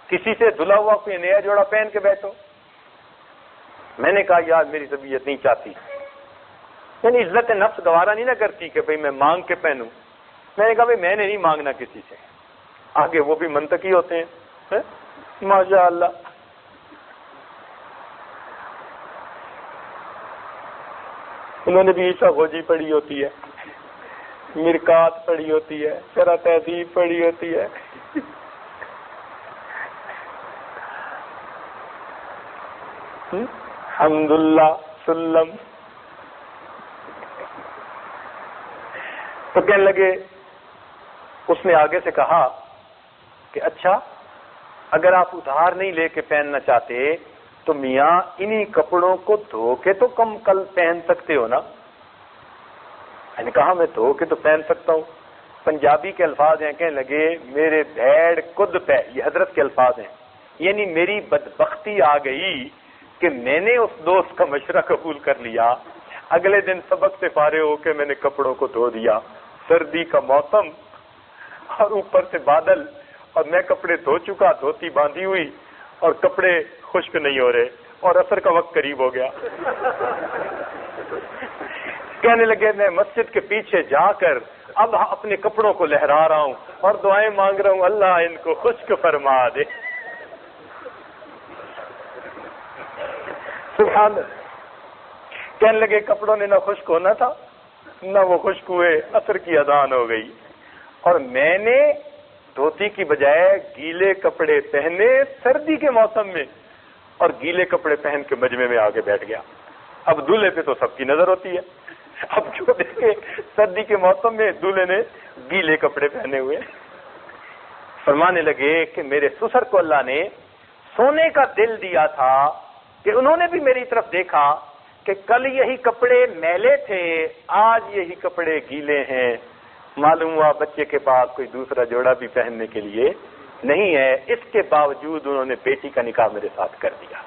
کسی سے دھلا ہوا کوئی نیا جوڑا پہن کے بیٹھو۔ میں نے کہا یار میری طبیعت نہیں چاہتی، یعنی عزت نفس گوارا نہیں نہ کرتی کہ بھئی میں مانگ کے پہنوں۔ میں نے کہا بھئی میں نے نہیں مانگنا کسی سے۔ آگے وہ بھی منطقی ہوتے ہیں ماشاء اللہ۔ انہوں نے بھی عیسیٰ غوجی پڑھی ہوتی ہے، مرکات پڑھی ہوتی ہے، شرح تہذیب پڑھی ہوتی ہے. حمداللہ سلم. تو کہنے لگے، اس نے آگے سے کہا کہ اچھا اگر آپ ادھار نہیں لے کے پہننا چاہتے تو میاں انہی کپڑوں کو دھو کے تو کم کل پہن سکتے ہو نا. میں نے کہا میں دھو کے تو پہن سکتا ہوں. پنجابی کے الفاظ ہیں، کہنے لگے میرے بھیڑ کد پہ، یہ حضرت کے الفاظ ہیں، یعنی میری بدبختی آ گئی کہ میں نے اس دوست کا مشورہ قبول کر لیا. اگلے دن سبق سے فارغ ہو کے میں نے کپڑوں کو دھو دیا. سردی کا موسم اور اوپر سے بادل، اور میں کپڑے دھو چکا، دھوتی باندھی ہوئی، اور کپڑے خشک نہیں ہو رہے، اور عصر کا وقت قریب ہو گیا. کہنے لگے میں مسجد کے پیچھے جا کر اب اپنے کپڑوں کو لہرا رہا ہوں اور دعائیں مانگ رہا ہوں، اللہ ان کو خشک فرما دے. سبحان اللہ. کہنے لگے کپڑوں نے نہ خشک ہونا تھا نہ وہ خشک ہوئے، عصر کی اذان ہو گئی اور میں نے دھوتی کی بجائے گیلے کپڑے پہنے سردی کے موسم میں، اور گیلے کپڑے پہن کے مجمع میں آگے بیٹھ گیا. اب دولہے پہ تو سب کی نظر ہوتی ہے، اب جو دیکھے سردی کے موسم میں دولہے نے گیلے کپڑے پہنے ہوئے. فرمانے لگے کہ میرے سسر کو اللہ نے سونے کا دل دیا تھا کہ انہوں نے بھی میری طرف دیکھا کہ کل یہی کپڑے میلے تھے، آج یہی کپڑے گیلے ہیں. معلوم ہوا بچے کے پاس کوئی دوسرا جوڑا بھی پہننے کے لیے نہیں ہے، اس کے باوجود انہوں نے بیٹی کا نکاح میرے ساتھ کر دیا.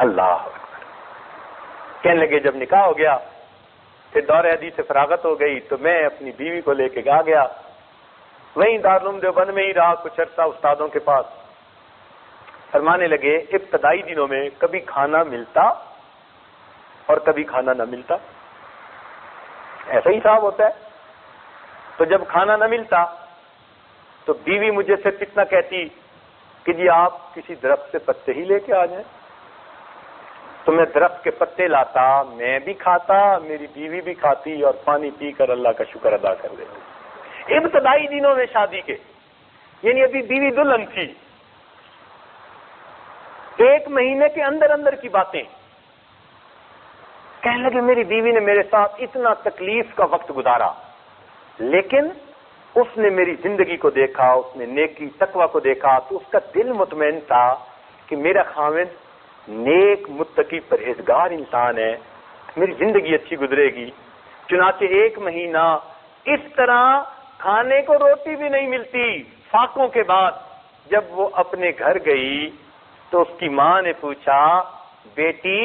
اللہ اکبر. کہنے لگے جب نکاح ہو گیا پھر دور حدیث سے فراغت ہو گئی تو میں اپنی بیوی کو لے کے آ گیا. وہیں دارالعلوم دیوبند میں ہی رہا کچھ عرصہ استادوں کے پاس. فرمانے لگے ابتدائی دنوں میں کبھی کھانا ملتا اور کبھی کھانا نہ ملتا، ایسا ہی صاحب ہوتا ہے. تو جب کھانا نہ ملتا تو بیوی مجھے سے کتنا کہتی کہ جی آپ کسی درخت سے پتے ہی لے کے آ جائیں. تو میں درخت کے پتے لاتا، میں بھی کھاتا، میری بیوی بھی کھاتی، اور پانی پی کر اللہ کا شکر ادا کر دیتی. ابتدائی دنوں میں شادی کے، یعنی ابھی بیوی دلہن تھی. 1 مہینے کے اندر اندر کی باتیں. کہنے لگے میری بیوی نے میرے ساتھ اتنا تکلیف کا وقت گزارا، لیکن اس نے میری زندگی کو دیکھا، اس نے نیکی تقوی کو دیکھا تو اس کا دل مطمئن تھا کہ میرا خاوند نیک متقی پرہیزگار انسان ہے، میری زندگی اچھی گزرے گی. چنانچہ 1 مہینہ اس طرح کھانے کو روٹی بھی نہیں ملتی. فاقوں کے بعد جب وہ اپنے گھر گئی تو اس کی ماں نے پوچھا بیٹی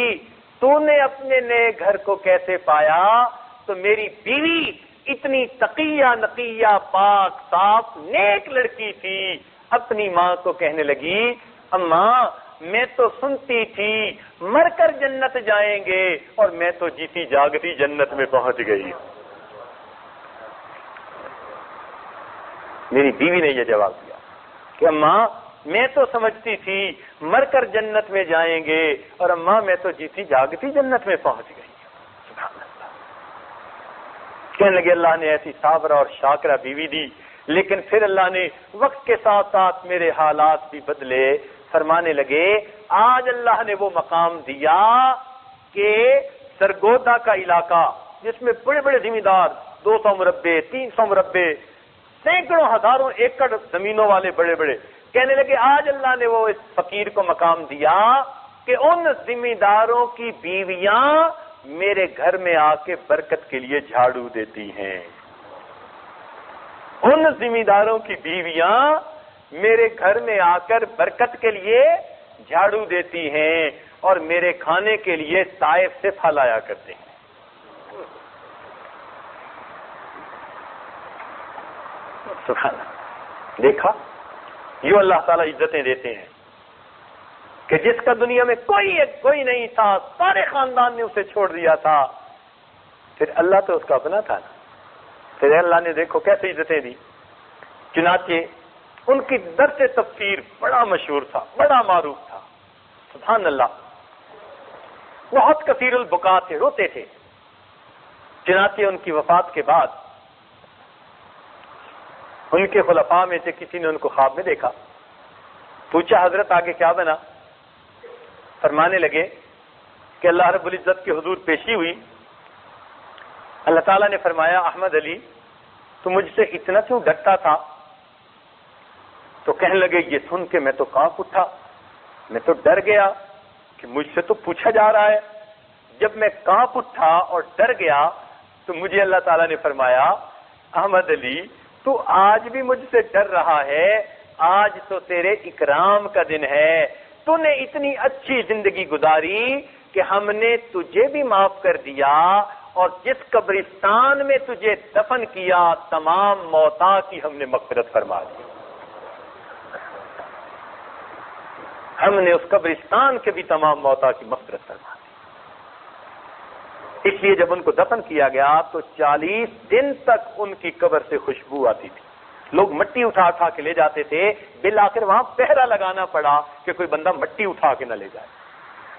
تو نے اپنے نئے گھر کو کیسے پایا؟ تو میری بیوی اتنی تقیہ نقیہ پاک صاف نیک لڑکی تھی، اپنی ماں کو کہنے لگی اماں میں تو سنتی تھی مر کر جنت جائیں گے اور میں تو جیتی جاگتی جنت میں پہنچ گئی. میری بیوی نے یہ جواب دیا کہ اماں میں تو سمجھتی تھی مر کر جنت میں جائیں گے، اور اماں میں تو جیتی جاگتی جنت میں پہنچ گئی. سبحان اللہ. کہنے لگے اللہ نے ایسی صابرہ اور شاکرہ بیوی دی، لیکن پھر اللہ نے وقت کے ساتھ ساتھ میرے حالات بھی بدلے. فرمانے لگے آج اللہ نے وہ مقام دیا کہ سرگودا کا علاقہ جس میں بڑے بڑے ذمہ دار 200 مربع 300 مربع سینکڑوں ہزاروں ایکڑ زمینوں والے بڑے بڑے، کہنے لگے آج اللہ نے وہ اس فقیر کو مقام دیا کہ ان ذمہ داروں کی بیویاں میرے گھر میں آ کے برکت کے لیے جھاڑو دیتی ہیں. ان ذمہ داروں کی بیویاں میرے گھر میں آ کر برکت کے لیے جھاڑو دیتی ہیں اور میرے کھانے کے لیے طائف سے پھل آیا کرتے ہیں. سبحان اللہ. دیکھا یہ اللہ تعالیٰ عزتیں دیتے ہیں کہ جس کا دنیا میں کوئی نہیں تھا، سارے خاندان نے اسے چھوڑ دیا تھا، پھر اللہ تو اس کا اپنا تھا نا. پھر اللہ نے دیکھو کیسے عزتیں دی. چنانچہ ان کی درس تفسیر بڑا مشہور تھا، بڑا معروف تھا. سبحان اللہ. بہت کثیر البکا تھے، روتے تھے۔ چنانچہ ان کی وفات کے بعد ان کے خلفاء میں سے کسی نے ان کو خواب میں دیکھا، پوچھا حضرت آگے کیا بنا؟ فرمانے لگے کہ اللہ رب العزت کے حضور پیشی ہوئی، اللہ تعالیٰ نے فرمایا احمد علی تو مجھ سے اتنا کیوں ڈرتا تھا؟ تو کہنے لگے یہ سن کے میں تو کانپ اٹھا، میں تو ڈر گیا کہ مجھ سے تو پوچھا جا رہا ہے۔ جب میں کانپ اٹھا اور ڈر گیا تو مجھے اللہ تعالیٰ نے فرمایا احمد علی تو آج بھی مجھ سے ڈر رہا ہے، آج تو تیرے اکرام کا دن ہے، تو نے اتنی اچھی زندگی گزاری کہ ہم نے تجھے بھی معاف کر دیا، اور جس قبرستان میں تجھے دفن کیا تمام موتا کی ہم نے مغفرت فرما دی۔ ہم نے اس قبرستان کے بھی تمام موتا کی مغفرت فرما دی۔ اس لیے جب ان کو دفن کیا گیا تو 40 دن تک ان کی قبر سے خوشبو آتی تھی، لوگ مٹی اٹھا اٹھا کے لے جاتے تھے، بالآخر وہاں پہرا لگانا پڑا کہ کوئی بندہ مٹی اٹھا کے نہ لے جائے۔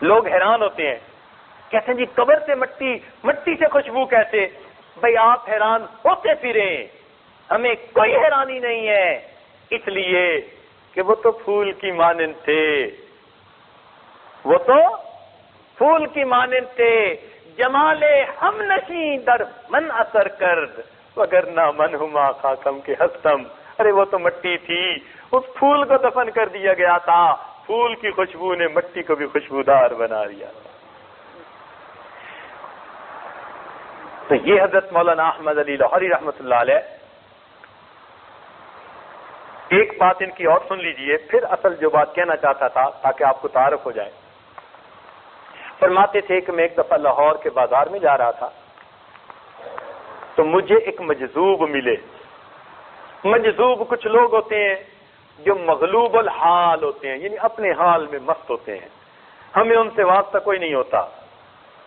لوگ حیران ہوتے ہیں، کہتے ہیں جی قبر سے مٹی سے خوشبو کیسے؟ بھئی آپ حیران ہوتے پھریں، ہمیں کوئی حیرانی نہیں ہے، اس لیے کہ وہ تو پھول کی مانند تھے، وہ تو پھول کی مانند تھے، جمال ہم نشیں در من اثر کرد وگرنہ من ہما خاکم کے ہستم۔ ارے وہ تو مٹی تھی، اس پھول کو دفن کر دیا گیا تھا، پھول کی خوشبو نے مٹی کو بھی خوشبودار بنا دیا۔ تو یہ حضرت مولانا احمد علی لاہوری رحمۃ اللہ علیہ، ایک بات ان کی اور سن لیجئے، پھر اصل جو بات کہنا چاہتا تھا تاکہ آپ کو تعارف ہو جائے۔ فرماتے تھے کہ میں ایک دفعہ لاہور کے بازار میں جا رہا تھا تو مجھے ایک مجذوب ملے۔ مجذوب کچھ لوگ ہوتے ہیں جو مغلوب الحال ہوتے ہیں، یعنی اپنے حال میں مست ہوتے ہیں، ہمیں ان سے واسطہ کوئی نہیں ہوتا،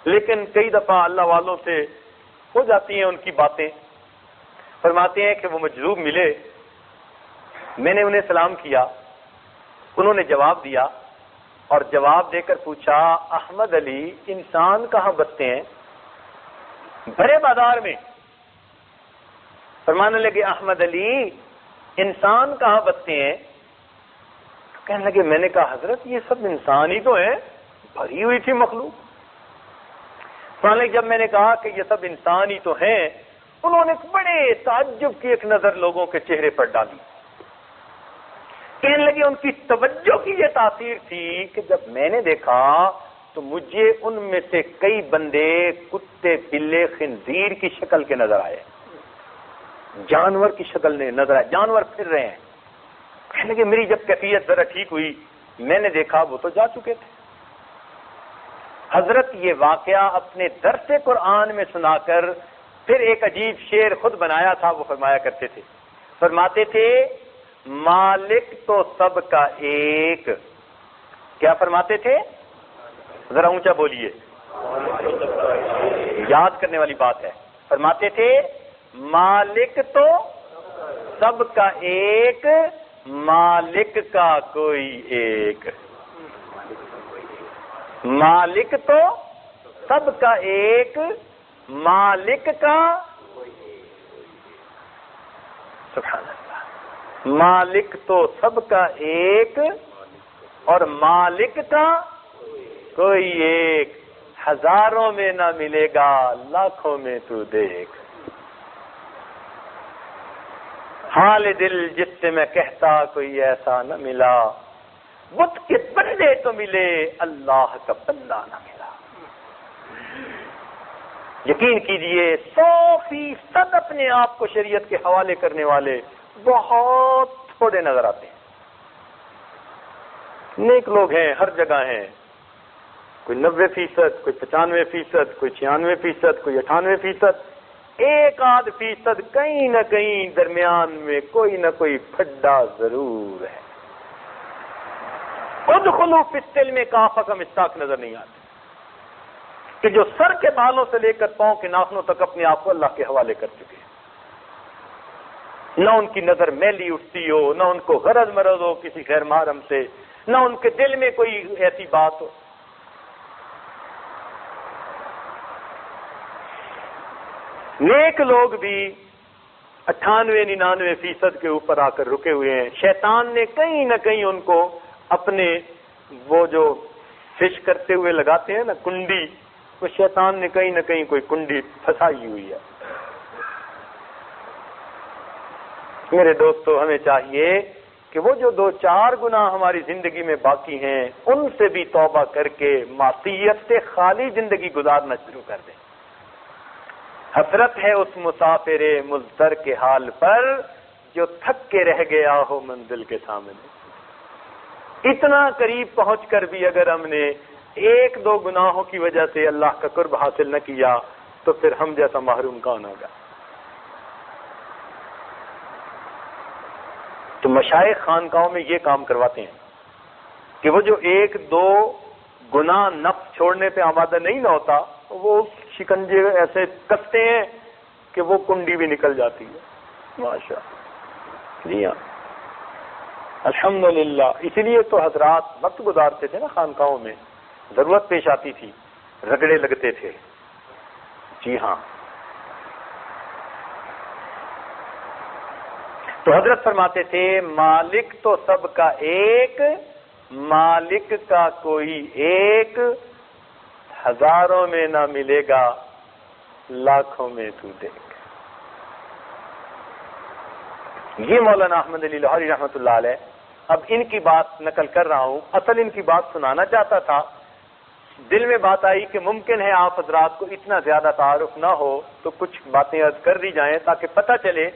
لیکن کئی دفعہ اللہ والوں سے ہو جاتی ہیں ان کی باتیں۔ فرماتے ہیں کہ وہ مجذوب ملے، میں نے انہیں سلام کیا، انہوں نے جواب دیا، اور جواب دے کر پوچھا احمد علی انسان کہاں بستے ہیں؟ بڑے بازار میں۔ فرمانے لگے احمد علی انسان کہاں بستے ہیں؟ کہنے لگے میں نے کہا حضرت یہ سب انسان ہی تو ہیں، بھری ہوئی تھی مخلوق۔ فرمانے لگے جب میں نے کہا کہ یہ سب انسان ہی تو ہیں، انہوں نے بڑے تعجب کی ایک نظر لوگوں کے چہرے پر ڈالی۔ کہنے لگے ان کی توجہ کی یہ تاثیر تھی کہ جب میں نے دیکھا تو مجھے ان میں سے کئی بندے کتے، بلے، خنزیر کی شکل کے نظر آئے، جانور کی شکل میں نظر آئے، جانور پھر رہے ہیں۔ کہنے لگے میری جب کیفیت ذرا ٹھیک ہوئی، میں نے دیکھا وہ تو جا چکے تھے۔ حضرت یہ واقعہ اپنے درس قرآن میں سنا کر پھر ایک عجیب شعر خود بنایا تھا، وہ فرمایا کرتے تھے، فرماتے تھے مالک تو سب کا ایک، کیا فرماتے تھے؟ ذرا اونچا بولیے، یاد کرنے والی بات ہے۔ فرماتے تھے مالک تو سب کا ایک، مالک کا کوئی ایک۔ مالک تو سب کا ایک، مالک کا سبحان اللہ، مالک تو سب کا ایک اور مالک کا کوئی ایک، ہزاروں میں نہ ملے گا لاکھوں میں تو دیکھ۔ حال دل جس سے میں کہتا کوئی ایسا نہ ملا، بت کے بندے تو ملے اللہ کا بندہ نہ ملا۔ یقین کیجئے 100% اپنے آپ کو شریعت کے حوالے کرنے والے بہت تھوڑے نظر آتے ہیں۔ نیک لوگ ہیں، ہر جگہ ہیں، کوئی 90%، کوئی 95%، کوئی 96%، کوئی 98%، 1% کہیں نہ کہیں درمیان میں کوئی نہ کوئی پھڈا ضرور ہے۔ ادخلوا فی السلم کافہ کا مستاق نظر نہیں آتا کہ جو سر کے بالوں سے لے کر پاؤں کے ناخنوں تک اپنے آپ کو اللہ کے حوالے کر چکے ہیں، نہ ان کی نظر میلی اٹھتی ہو، نہ ان کو غرض مرض ہو کسی غیر محرم سے، نہ ان کے دل میں کوئی ایسی بات ہو۔ نیک لوگ بھی 98-99% کے اوپر آ کر رکے ہوئے ہیں. شیطان نے کہیں نہ کہیں ان کو اپنے وہ جو فش کرتے ہوئے لگاتے ہیں نا کنڈی، وہ شیطان نے کہیں نہ کہیں کوئی کنڈی پھنسائی ہوئی ہے. میرے دوستو، ہمیں چاہیے کہ وہ جو 2-4 گناہ ہماری زندگی میں باقی ہیں ان سے بھی توبہ کر کے معصیت سے خالی زندگی گزارنا شروع کر دیں. حسرت ہے اس مسافر مضطر کے حال پر جو تھک کے رہ گیا ہو منزل کے سامنے. اتنا قریب پہنچ کر بھی اگر ہم نے 1-2 گناہوں کی وجہ سے اللہ کا قرب حاصل نہ کیا تو پھر ہم جیسا محروم کون ہوگا؟ تو مشائخ خانقاہوں میں یہ کام کرواتے ہیں کہ وہ جو 1-2 گناہ نفس چھوڑنے پہ آمادہ نہیں نہ ہوتا، وہ شکنجے ایسے کستے ہیں کہ وہ کنڈی بھی نکل جاتی ہے. ماشاء جی ہاں، الحمدللہ. اسی لیے تو حضرات وقت گزارتے تھے نا خانقاہوں میں، ضرورت پیش آتی تھی، رگڑے لگتے تھے. جی ہاں. تو حضرت فرماتے تھے مالک تو سب کا ایک، مالک کا کوئی ایک، ہزاروں میں نہ ملے گا لاکھوں میں تو دیکھ. یہ مولانا احمد علی لاہوری رحمۃ اللہ علیہ. اب ان کی بات نقل کر رہا ہوں، اصل ان کی بات سنانا چاہتا تھا، دل میں بات آئی کہ ممکن ہے آپ حضرات کو اتنا زیادہ تعارف نہ ہو تو کچھ باتیں عرض کر دی جائیں تاکہ پتہ چلے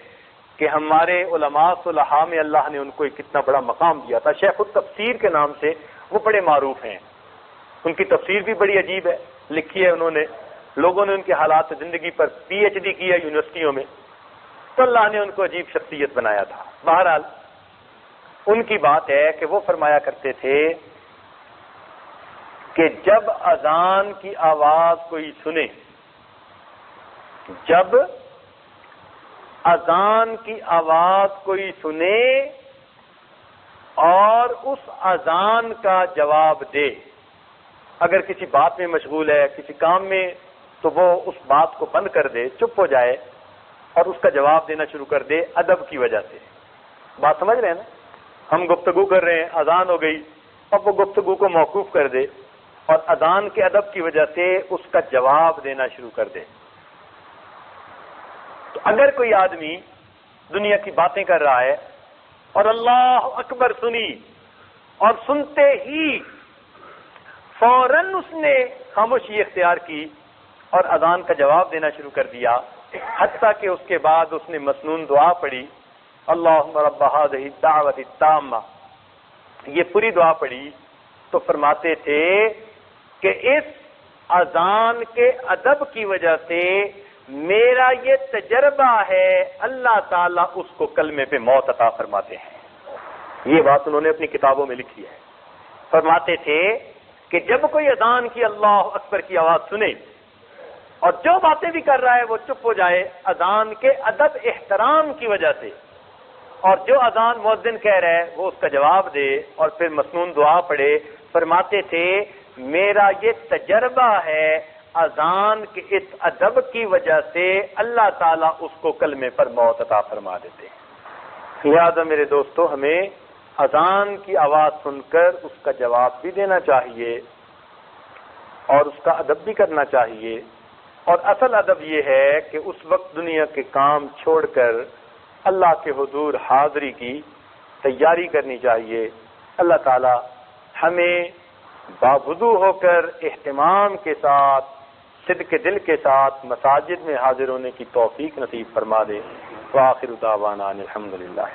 کہ ہمارے علماء صلحاء میں اللہ نے ان کو کتنا بڑا مقام دیا تھا. شیخ التفسیر کے نام سے وہ بڑے معروف ہیں. ان کی تفسیر بھی بڑی عجیب ہے، لکھی ہے انہوں نے، لوگوں نے ان کے حالات زندگی پر PhD کی ہے یونیورسٹیوں میں، تو اللہ نے ان کو عجیب شخصیت بنایا تھا. بہرحال ان کی بات ہے کہ وہ فرمایا کرتے تھے کہ جب اذان کی آواز کوئی سنے، جب اذان کی آواز کوئی سنے اور اس اذان کا جواب دے، اگر کسی بات میں مشغول ہے، کسی کام میں، تو وہ اس بات کو بند کر دے، چپ ہو جائے اور اس کا جواب دینا شروع کر دے ادب کی وجہ سے. بات سمجھ رہے ہیں نا؟ ہم گفتگو کر رہے ہیں، اذان ہو گئی، اب وہ گفتگو کو موقوف کر دے اور اذان کے ادب کی وجہ سے اس کا جواب دینا شروع کر دے. تو اگر کوئی آدمی دنیا کی باتیں کر رہا ہے اور اللہ اکبر سنی اور سنتے ہی فوراً اس نے خاموشی اختیار کی اور اذان کا جواب دینا شروع کر دیا، حتیٰ کہ اس کے بعد اس نے مسنون دعا پڑھی، اللہم رب هذه الدعوۃ التامہ، یہ پوری دعا پڑھی، تو فرماتے تھے کہ اس اذان کے ادب کی وجہ سے میرا یہ تجربہ ہے اللہ تعالیٰ اس کو کلمے پہ موت عطا فرماتے ہیں. یہ بات انہوں نے اپنی کتابوں میں لکھی ہے. فرماتے تھے کہ جب کوئی اذان کی اللہ اکبر کی آواز سنے اور جو باتیں بھی کر رہا ہے وہ چپ ہو جائے اذان کے ادب احترام کی وجہ سے، اور جو اذان مؤذن کہہ رہا ہے وہ اس کا جواب دے اور پھر مسنون دعا پڑھے. فرماتے تھے میرا یہ تجربہ ہے اذان کے اس ادب کی وجہ سے اللہ تعالیٰ اس کو کلمے پر موت عطا فرما دیتے ہیں. لہذا میرے دوستو، ہمیں اذان کی آواز سن کر اس کا جواب بھی دینا چاہیے اور اس کا ادب بھی کرنا چاہیے. اور اصل ادب یہ ہے کہ اس وقت دنیا کے کام چھوڑ کر اللہ کے حضور حاضری کی تیاری کرنی چاہیے. اللہ تعالی ہمیں باوضو ہو کر اہتمام کے ساتھ، صدق دل کے ساتھ مساجد میں حاضر ہونے کی توفیق نصیب فرما دے. وآخر دعوانا الحمدللہ.